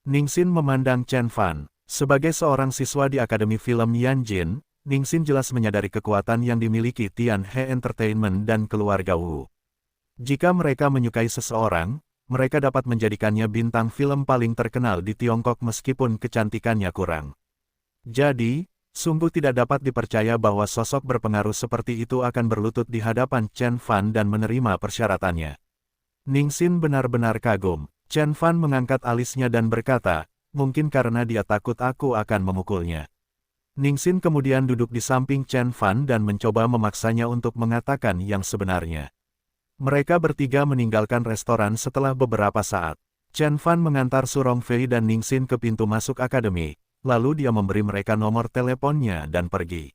Ningxin memandang Chen Fan. Sebagai seorang siswa di Akademi Film Yanjin, Ningxin jelas menyadari kekuatan yang dimiliki Tianhe Entertainment dan keluarga Wu. Jika mereka menyukai seseorang, mereka dapat menjadikannya bintang film paling terkenal di Tiongkok meskipun kecantikannya kurang. Jadi, sungguh tidak dapat dipercaya bahwa sosok berpengaruh seperti itu akan berlutut di hadapan Chen Fan dan menerima persyaratannya. Ningxin benar-benar kagum. Chen Fan mengangkat alisnya dan berkata, mungkin karena dia takut aku akan memukulnya. Ningxin kemudian duduk di samping Chen Fan dan mencoba memaksanya untuk mengatakan yang sebenarnya. Mereka bertiga meninggalkan restoran setelah beberapa saat. Chen Fan mengantar Su Rongfei dan Ningxin ke pintu masuk akademi, lalu dia memberi mereka nomor teleponnya dan pergi.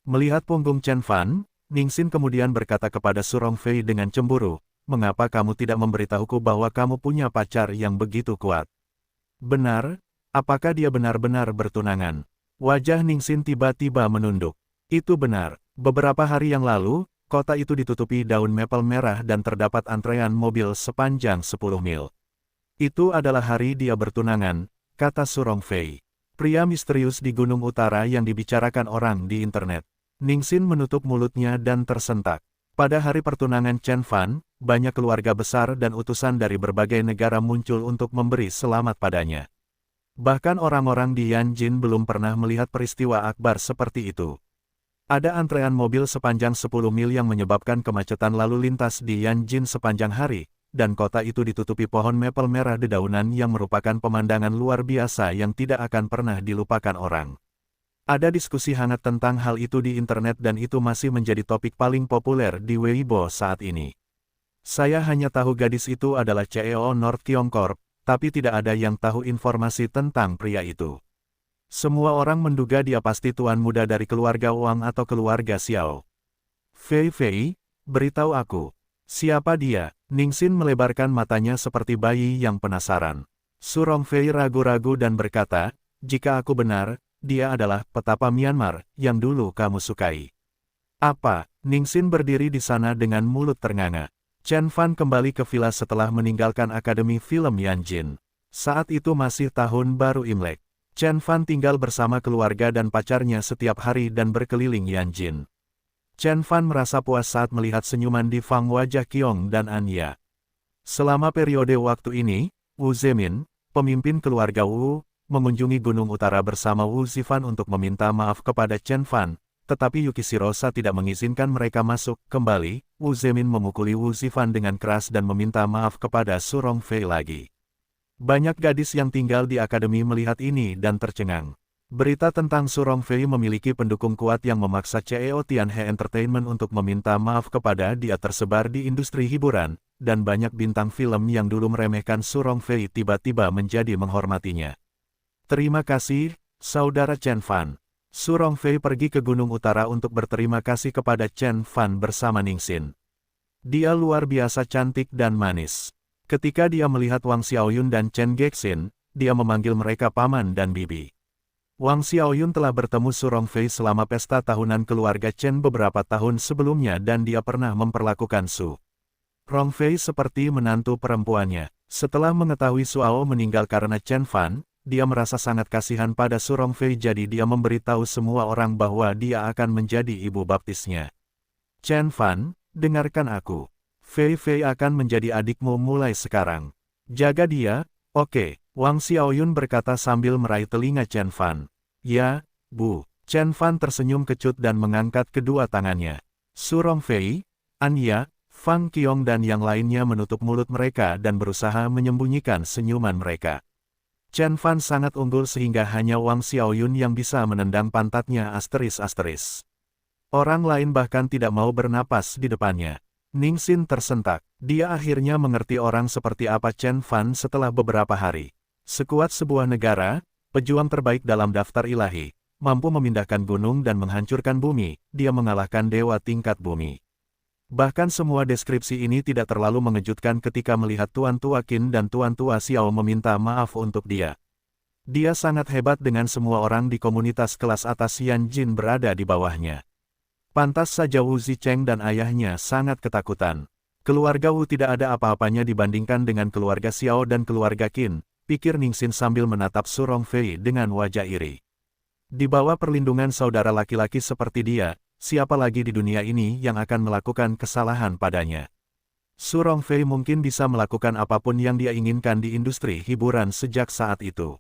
Melihat punggung Chen Fan, Ningxin kemudian berkata kepada Su Rongfei dengan cemburu, mengapa kamu tidak memberitahuku bahwa kamu punya pacar yang begitu kuat? Benar, apakah dia benar-benar bertunangan? Wajah Ningxin tiba-tiba menunduk. Itu benar, beberapa hari yang lalu, kota itu ditutupi daun maple merah dan terdapat antrean mobil sepanjang 10 mil. Itu adalah hari dia bertunangan, kata Su Rongfei. Pria misterius di Gunung Utara yang dibicarakan orang di internet. Ningxin menutup mulutnya dan tersentak. Pada hari pertunangan Chen Fan, banyak keluarga besar dan utusan dari berbagai negara muncul untuk memberi selamat padanya. Bahkan orang-orang di Yanjin belum pernah melihat peristiwa akbar seperti itu. Ada antrean mobil sepanjang 10 mil yang menyebabkan kemacetan lalu lintas di Yanjin sepanjang hari, dan kota itu ditutupi pohon maple merah dedaunan yang merupakan pemandangan luar biasa yang tidak akan pernah dilupakan orang. Ada diskusi hangat tentang hal itu di internet dan itu masih menjadi topik paling populer di Weibo saat ini. Saya hanya tahu gadis itu adalah CEO North Qiong Corp, tapi tidak ada yang tahu informasi tentang pria itu. Semua orang menduga dia pasti tuan muda dari keluarga Wang atau keluarga Xiao. Fei Fei, beritahu aku, siapa dia? Ningxin melebarkan matanya seperti bayi yang penasaran. Su Rongfei ragu-ragu dan berkata, jika aku benar, dia adalah petapa Myanmar yang dulu kamu sukai. Apa? Ningxin berdiri di sana dengan mulut ternganga. Chen Fan kembali ke villa setelah meninggalkan Akademi Film Yanjin. Saat itu masih tahun baru Imlek. Chen Fan tinggal bersama keluarga dan pacarnya setiap hari dan berkeliling Yanjin. Chen Fan merasa puas saat melihat senyuman di Fang wajah Qiong dan Anya. Selama periode waktu ini, Wu Zemin, pemimpin keluarga Wu, mengunjungi Gunung Utara bersama Wu Zifan untuk meminta maaf kepada Chen Fan, tetapi Yuki Shirosa tidak mengizinkan mereka masuk. Kembali, Wu Zemin memukuli Wu Zifan dengan keras dan meminta maaf kepada Su Rongfei lagi. Banyak gadis yang tinggal di akademi melihat ini dan tercengang. Berita tentang Su Rongfei memiliki pendukung kuat yang memaksa CEO Tianhe Entertainment untuk meminta maaf kepada dia tersebar di industri hiburan, dan banyak bintang film yang dulu meremehkan Su Rongfei tiba-tiba menjadi menghormatinya. Terima kasih, saudara Chen Fan. Su Rongfei pergi ke Gunung Utara untuk berterima kasih kepada Chen Fan bersama Ningxin. Dia luar biasa cantik dan manis. Ketika dia melihat Wang Xiaoyun dan Chen Gexin, dia memanggil mereka paman dan bibi. Wang Xiaoyun telah bertemu Su Rongfei selama pesta tahunan keluarga Chen beberapa tahun sebelumnya dan dia pernah memperlakukan Su Rongfei seperti menantu perempuannya. Setelah mengetahui Suao meninggal karena Chen Fan, dia merasa sangat kasihan pada Su Rongfei, jadi dia memberitahu semua orang bahwa dia akan menjadi ibu baptisnya. Chen Fan, dengarkan aku. Fei Fei akan menjadi adikmu mulai sekarang. Jaga dia, oke, Wang Xiaoyun berkata sambil meraih telinga Chen Fan. Ya, Bu. Chen Fan tersenyum kecut dan mengangkat kedua tangannya. Su Rongfei, Anya, Fang Qiong dan yang lainnya menutup mulut mereka dan berusaha menyembunyikan senyuman mereka. Chen Fan sangat unggul sehingga hanya Wang Xiaoyun yang bisa menendang pantatnya asteris-asteris. Orang lain bahkan tidak mau bernapas di depannya. Ningxin tersentak. Dia akhirnya mengerti orang seperti apa Chen Fan setelah beberapa hari. Sekuat sebuah negara, pejuang terbaik dalam daftar ilahi, mampu memindahkan gunung dan menghancurkan bumi, dia mengalahkan dewa tingkat bumi. Bahkan semua deskripsi ini tidak terlalu mengejutkan ketika melihat Tuan Tua Qin dan Tuan Tua Xiao meminta maaf untuk dia. Dia sangat hebat dengan semua orang di komunitas kelas atas Yan Jin berada di bawahnya. Pantas saja Wu Zicheng dan ayahnya sangat ketakutan. Keluarga Wu tidak ada apa-apanya dibandingkan dengan keluarga Xiao dan keluarga Qin, pikir Ningxin sambil menatap Su Rongfei dengan wajah iri. Di bawah perlindungan saudara laki-laki seperti dia, siapa lagi di dunia ini yang akan melakukan kesalahan padanya? Su Rongfei mungkin bisa melakukan apapun yang dia inginkan di industri hiburan sejak saat itu.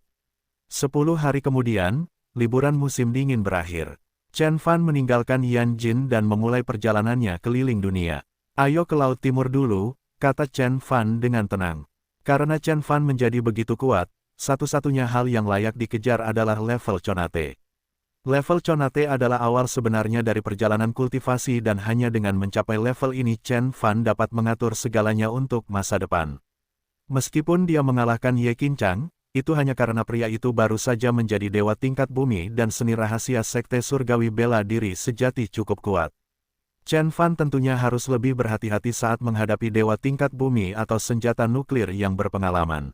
10 hari kemudian, liburan musim dingin berakhir. Chen Fan meninggalkan Yan Jin dan memulai perjalanannya keliling dunia. Ayo ke Laut Timur dulu, kata Chen Fan dengan tenang. Karena Chen Fan menjadi begitu kuat, satu-satunya hal yang layak dikejar adalah level Conate. Level Conate adalah awal sebenarnya dari perjalanan kultivasi dan hanya dengan mencapai level ini Chen Fan dapat mengatur segalanya untuk masa depan. Meskipun dia mengalahkan Ye Qinchang, itu hanya karena pria itu baru saja menjadi dewa tingkat bumi dan seni rahasia sekte surgawi bela diri sejati cukup kuat. Chen Fan tentunya harus lebih berhati-hati saat menghadapi dewa tingkat bumi atau senjata nuklir yang berpengalaman.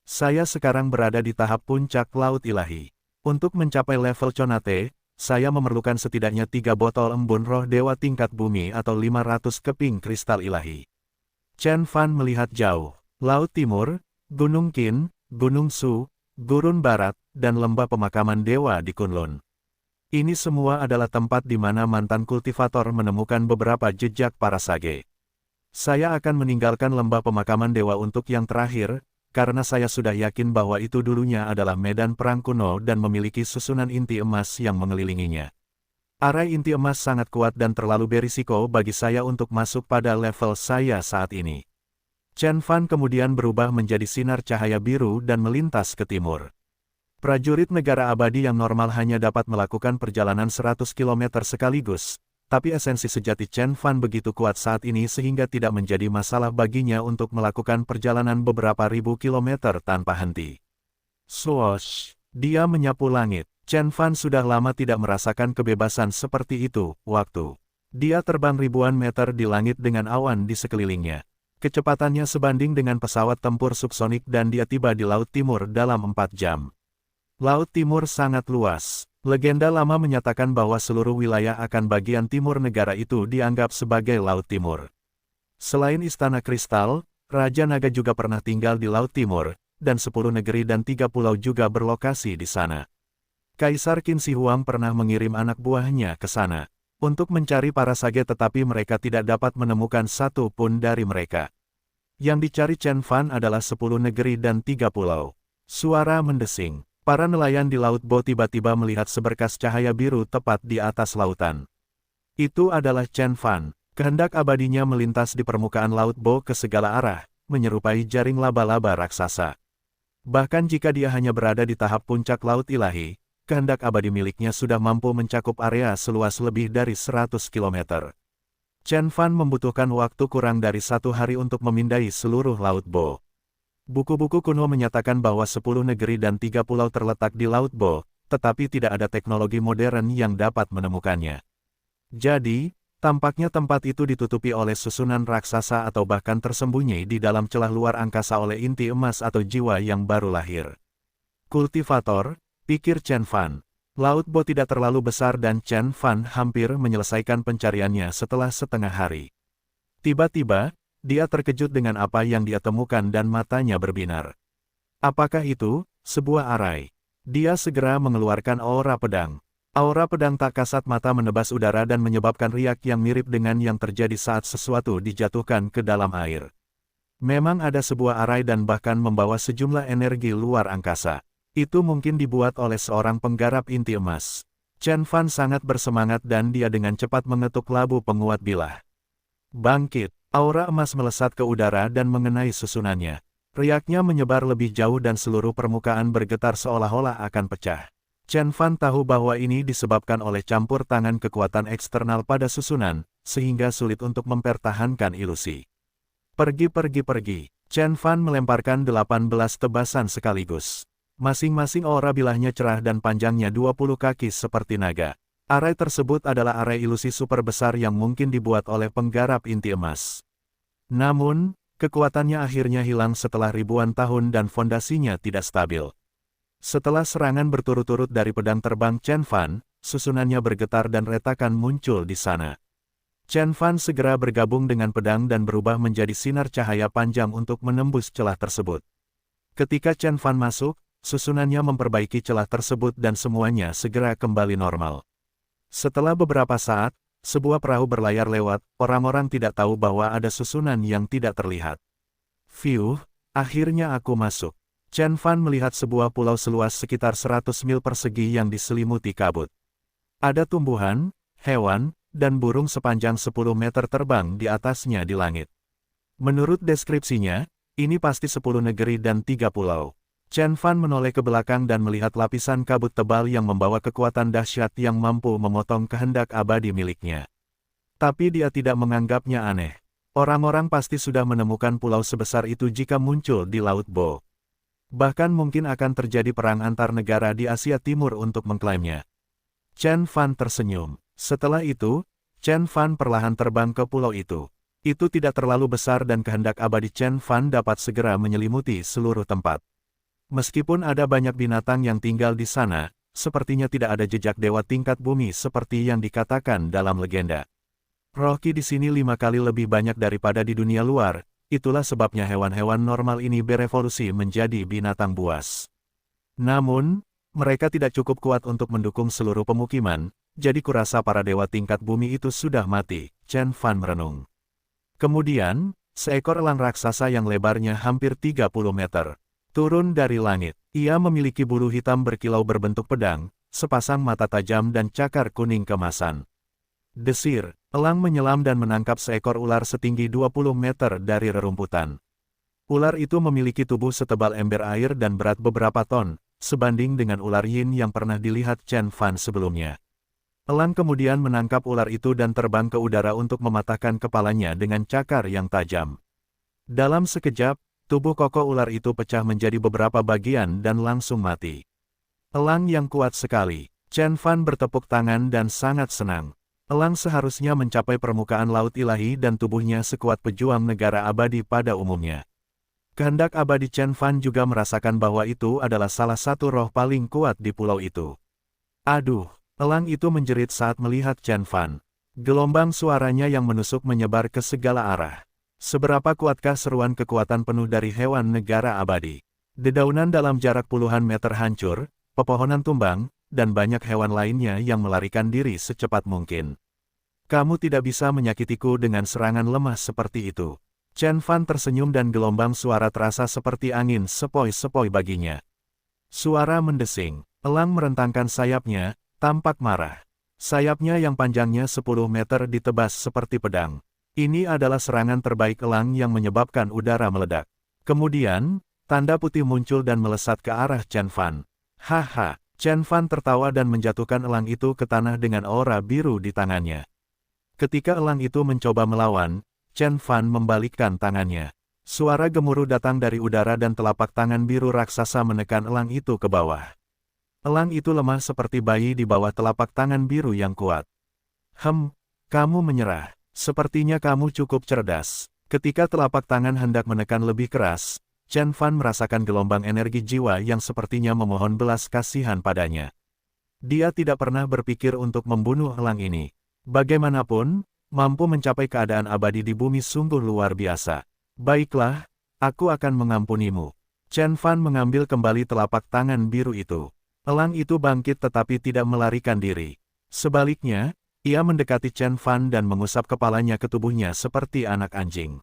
Saya sekarang berada di tahap puncak Laut Ilahi. Untuk mencapai level Conate, saya memerlukan setidaknya 3 botol embun roh dewa tingkat bumi atau 500 keping kristal ilahi. Chen Fan melihat jauh. Laut Timur, Gunung Qin, Gunung Su, Gurun Barat, dan lembah pemakaman dewa di Kunlun. Ini semua adalah tempat di mana mantan kultivator menemukan beberapa jejak para sage. Saya akan meninggalkan lembah pemakaman dewa untuk yang terakhir, karena saya sudah yakin bahwa itu dulunya adalah medan perang kuno dan memiliki susunan inti emas yang mengelilinginya. Arai inti emas sangat kuat dan terlalu berisiko bagi saya untuk masuk pada level saya saat ini. Chen Fan kemudian berubah menjadi sinar cahaya biru dan melintas ke timur. Prajurit negara abadi yang normal hanya dapat melakukan perjalanan 100 km sekaligus, tapi esensi sejati Chen Fan begitu kuat saat ini sehingga tidak menjadi masalah baginya untuk melakukan perjalanan beberapa ribu kilometer tanpa henti. Swoosh! Dia menyapu langit. Chen Fan sudah lama tidak merasakan kebebasan seperti itu, waktu. Dia terbang ribuan meter di langit dengan awan di sekelilingnya. Kecepatannya sebanding dengan pesawat tempur subsonik dan dia tiba di Laut Timur dalam 4 jam. Laut Timur sangat luas. Legenda lama menyatakan bahwa seluruh wilayah akan bagian timur negara itu dianggap sebagai Laut Timur. Selain Istana Kristal, Raja Naga juga pernah tinggal di Laut Timur, dan 10 negeri dan 3 pulau juga berlokasi di sana. Kaisar Qin Shi Huang pernah mengirim anak buahnya ke sana untuk mencari para sage, tetapi mereka tidak dapat menemukan satu pun dari mereka. Yang dicari Chen Fan adalah 10 negeri dan 3 pulau. Suara mendesing. Para nelayan di Laut Bo tiba-tiba melihat seberkas cahaya biru tepat di atas lautan. Itu adalah Chen Fan. Kehendak abadinya melintas di permukaan Laut Bo ke segala arah, menyerupai jaring laba-laba raksasa. Bahkan jika dia hanya berada di tahap puncak Laut Ilahi, kehendak abadi miliknya sudah mampu mencakup area seluas lebih dari 100 km. Chen Fan membutuhkan waktu kurang dari 1 hari untuk memindai seluruh Laut Bo. Buku-buku kuno menyatakan bahwa 10 negeri dan 3 pulau terletak di Laut Bo, tetapi tidak ada teknologi modern yang dapat menemukannya. Jadi, tampaknya tempat itu ditutupi oleh susunan raksasa atau bahkan tersembunyi di dalam celah luar angkasa oleh inti emas atau jiwa yang baru lahir. Kultivator, pikir Chen Fan. Laut Bo tidak terlalu besar dan Chen Fan hampir menyelesaikan pencariannya setelah setengah hari. Tiba-tiba, Dia terkejut dengan apa yang dia temukan dan matanya berbinar. Apakah itu? Sebuah arai. Dia segera mengeluarkan aura pedang. Aura pedang tak kasat mata menebas udara dan menyebabkan riak yang mirip dengan yang terjadi saat sesuatu dijatuhkan ke dalam air. Memang ada sebuah arai dan bahkan membawa sejumlah energi luar angkasa. Itu mungkin dibuat oleh seorang penggarap inti emas. Chen Fan sangat bersemangat dan dia dengan cepat mengetuk labu penguat bilah. Bangkit, aura emas melesat ke udara dan mengenai susunannya. Riaknya menyebar lebih jauh dan seluruh permukaan bergetar seolah-olah akan pecah. Chen Fan tahu bahwa ini disebabkan oleh campur tangan kekuatan eksternal pada susunan, sehingga sulit untuk mempertahankan ilusi. Pergi. Chen Fan melemparkan 18 tebasan sekaligus. Masing-masing aura bilahnya cerah dan panjangnya 20 kaki seperti naga. Arai tersebut adalah arai ilusi super besar yang mungkin dibuat oleh penggarap inti emas. Namun, kekuatannya akhirnya hilang setelah ribuan tahun dan fondasinya tidak stabil. Setelah serangan berturut-turut dari pedang terbang Chen Fan, susunannya bergetar dan retakan muncul di sana. Chen Fan segera bergabung dengan pedang dan berubah menjadi sinar cahaya panjang untuk menembus celah tersebut. Ketika Chen Fan masuk, susunannya memperbaiki celah tersebut dan semuanya segera kembali normal. Setelah beberapa saat, sebuah perahu berlayar lewat, orang-orang tidak tahu bahwa ada susunan yang tidak terlihat. Fiuh, akhirnya aku masuk. Chen Fan melihat sebuah pulau seluas sekitar 100 mil persegi yang diselimuti kabut. Ada tumbuhan, hewan, dan burung sepanjang 10 meter terbang di atasnya di langit. Menurut deskripsinya, ini pasti 10 negeri dan 3 pulau. Chen Fan menoleh ke belakang dan melihat lapisan kabut tebal yang membawa kekuatan dahsyat yang mampu memotong kehendak abadi miliknya. Tapi dia tidak menganggapnya aneh. Orang-orang pasti sudah menemukan pulau sebesar itu jika muncul di Laut Bo. Bahkan mungkin akan terjadi perang antar negara di Asia Timur untuk mengklaimnya. Chen Fan tersenyum. Setelah itu, Chen Fan perlahan terbang ke pulau itu. Itu tidak terlalu besar dan kehendak abadi Chen Fan dapat segera menyelimuti seluruh tempat. Meskipun ada banyak binatang yang tinggal di sana, sepertinya tidak ada jejak dewa tingkat bumi seperti yang dikatakan dalam legenda. Roh Qi di sini 5 kali lebih banyak daripada di dunia luar. Itulah sebabnya hewan-hewan normal ini berevolusi menjadi binatang buas. Namun, mereka tidak cukup kuat untuk mendukung seluruh pemukiman, jadi kurasa para dewa tingkat bumi itu sudah mati, Chen Fan merenung. Kemudian, seekor elang raksasa yang lebarnya hampir 30 meter. Turun dari langit. Ia memiliki bulu hitam berkilau berbentuk pedang, sepasang mata tajam dan cakar kuning kemasan. Desir, elang menyelam dan menangkap seekor ular setinggi 20 meter dari rerumputan. Ular itu memiliki tubuh setebal ember air dan berat beberapa ton, sebanding dengan ular yin yang pernah dilihat Chen Fan sebelumnya. Elang kemudian menangkap ular itu dan terbang ke udara untuk mematahkan kepalanya dengan cakar yang tajam. Dalam sekejap, tubuh kokoh ular itu pecah menjadi beberapa bagian dan langsung mati. Elang yang kuat sekali. Chen Fan bertepuk tangan dan sangat senang. Elang seharusnya mencapai permukaan laut ilahi dan tubuhnya sekuat pejuang negara abadi pada umumnya. Kehendak abadi Chen Fan juga merasakan bahwa itu adalah salah satu roh paling kuat di pulau itu. Aduh, elang itu menjerit saat melihat Chen Fan. Gelombang suaranya yang menusuk menyebar ke segala arah. Seberapa kuatkah seruan kekuatan penuh dari hewan negara abadi? Dedaunan dalam jarak puluhan meter hancur, pepohonan tumbang, dan banyak hewan lainnya yang melarikan diri secepat mungkin. Kamu tidak bisa menyakitiku dengan serangan lemah seperti itu. Chen Fan tersenyum dan gelombang suara terasa seperti angin sepoi-sepoi baginya. Suara mendesing. Elang merentangkan sayapnya, tampak marah. Sayapnya yang panjangnya 10 meter ditebas seperti pedang. Ini adalah serangan terbaik elang yang menyebabkan udara meledak. Kemudian, tanda putih muncul dan melesat ke arah Chen Fan. Haha. Chen Fan tertawa dan menjatuhkan elang itu ke tanah dengan aura biru di tangannya. Ketika elang itu mencoba melawan, Chen Fan membalikkan tangannya. Suara gemuruh datang dari udara dan telapak tangan biru raksasa menekan elang itu ke bawah. Elang itu lemah seperti bayi di bawah telapak tangan biru yang kuat. Kamu menyerah. Sepertinya kamu cukup cerdas. Ketika telapak tangan hendak menekan lebih keras, Chen Fan merasakan gelombang energi jiwa yang sepertinya memohon belas kasihan padanya. Dia tidak pernah berpikir untuk membunuh elang ini. Bagaimanapun, mampu mencapai keadaan abadi di bumi sungguh luar biasa. Baiklah, aku akan mengampunimu. Chen Fan mengambil kembali telapak tangan biru itu. Elang itu bangkit tetapi tidak melarikan diri. Sebaliknya, ia mendekati Chen Fan dan mengusap kepalanya ke tubuhnya seperti anak anjing.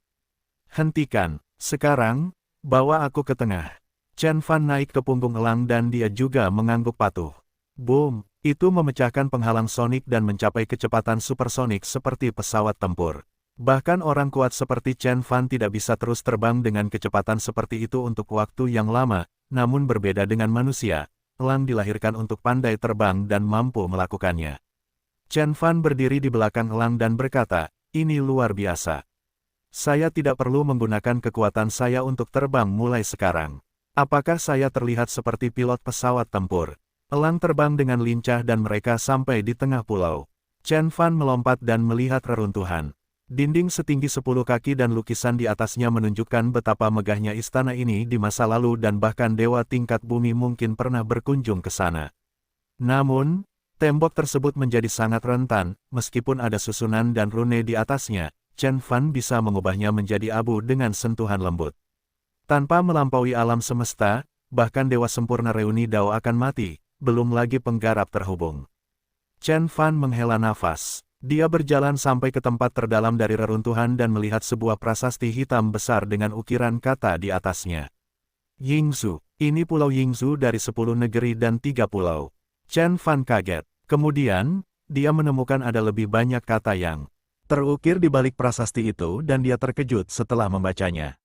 Hentikan, sekarang, bawa aku ke tengah. Chen Fan naik ke punggung elang dan dia juga mengangguk patuh. Boom, itu memecahkan penghalang sonik dan mencapai kecepatan supersonik seperti pesawat tempur. Bahkan orang kuat seperti Chen Fan tidak bisa terus terbang dengan kecepatan seperti itu untuk waktu yang lama, namun berbeda dengan manusia, elang dilahirkan untuk pandai terbang dan mampu melakukannya. Chen Fan berdiri di belakang elang dan berkata, ini luar biasa. Saya tidak perlu menggunakan kekuatan saya untuk terbang mulai sekarang. Apakah saya terlihat seperti pilot pesawat tempur? Elang terbang dengan lincah dan mereka sampai di tengah pulau. Chen Fan melompat dan melihat reruntuhan. Dinding setinggi 10 kaki dan lukisan di atasnya menunjukkan betapa megahnya istana ini di masa lalu dan bahkan dewa tingkat bumi mungkin pernah berkunjung ke sana. Namun, tembok tersebut menjadi sangat rentan, meskipun ada susunan dan rune di atasnya, Chen Fan bisa mengubahnya menjadi abu dengan sentuhan lembut. Tanpa melampaui alam semesta, bahkan dewa sempurna reuni Dao akan mati, belum lagi penggarap terhubung. Chen Fan menghela nafas. Dia berjalan sampai ke tempat terdalam dari reruntuhan dan melihat sebuah prasasti hitam besar dengan ukiran kata di atasnya. Yingzhou, ini pulau Yingzhou dari 10 negeri dan 3 pulau. Chen Fan kaget. Kemudian, dia menemukan ada lebih banyak kata yang terukir di balik prasasti itu dan dia terkejut setelah membacanya.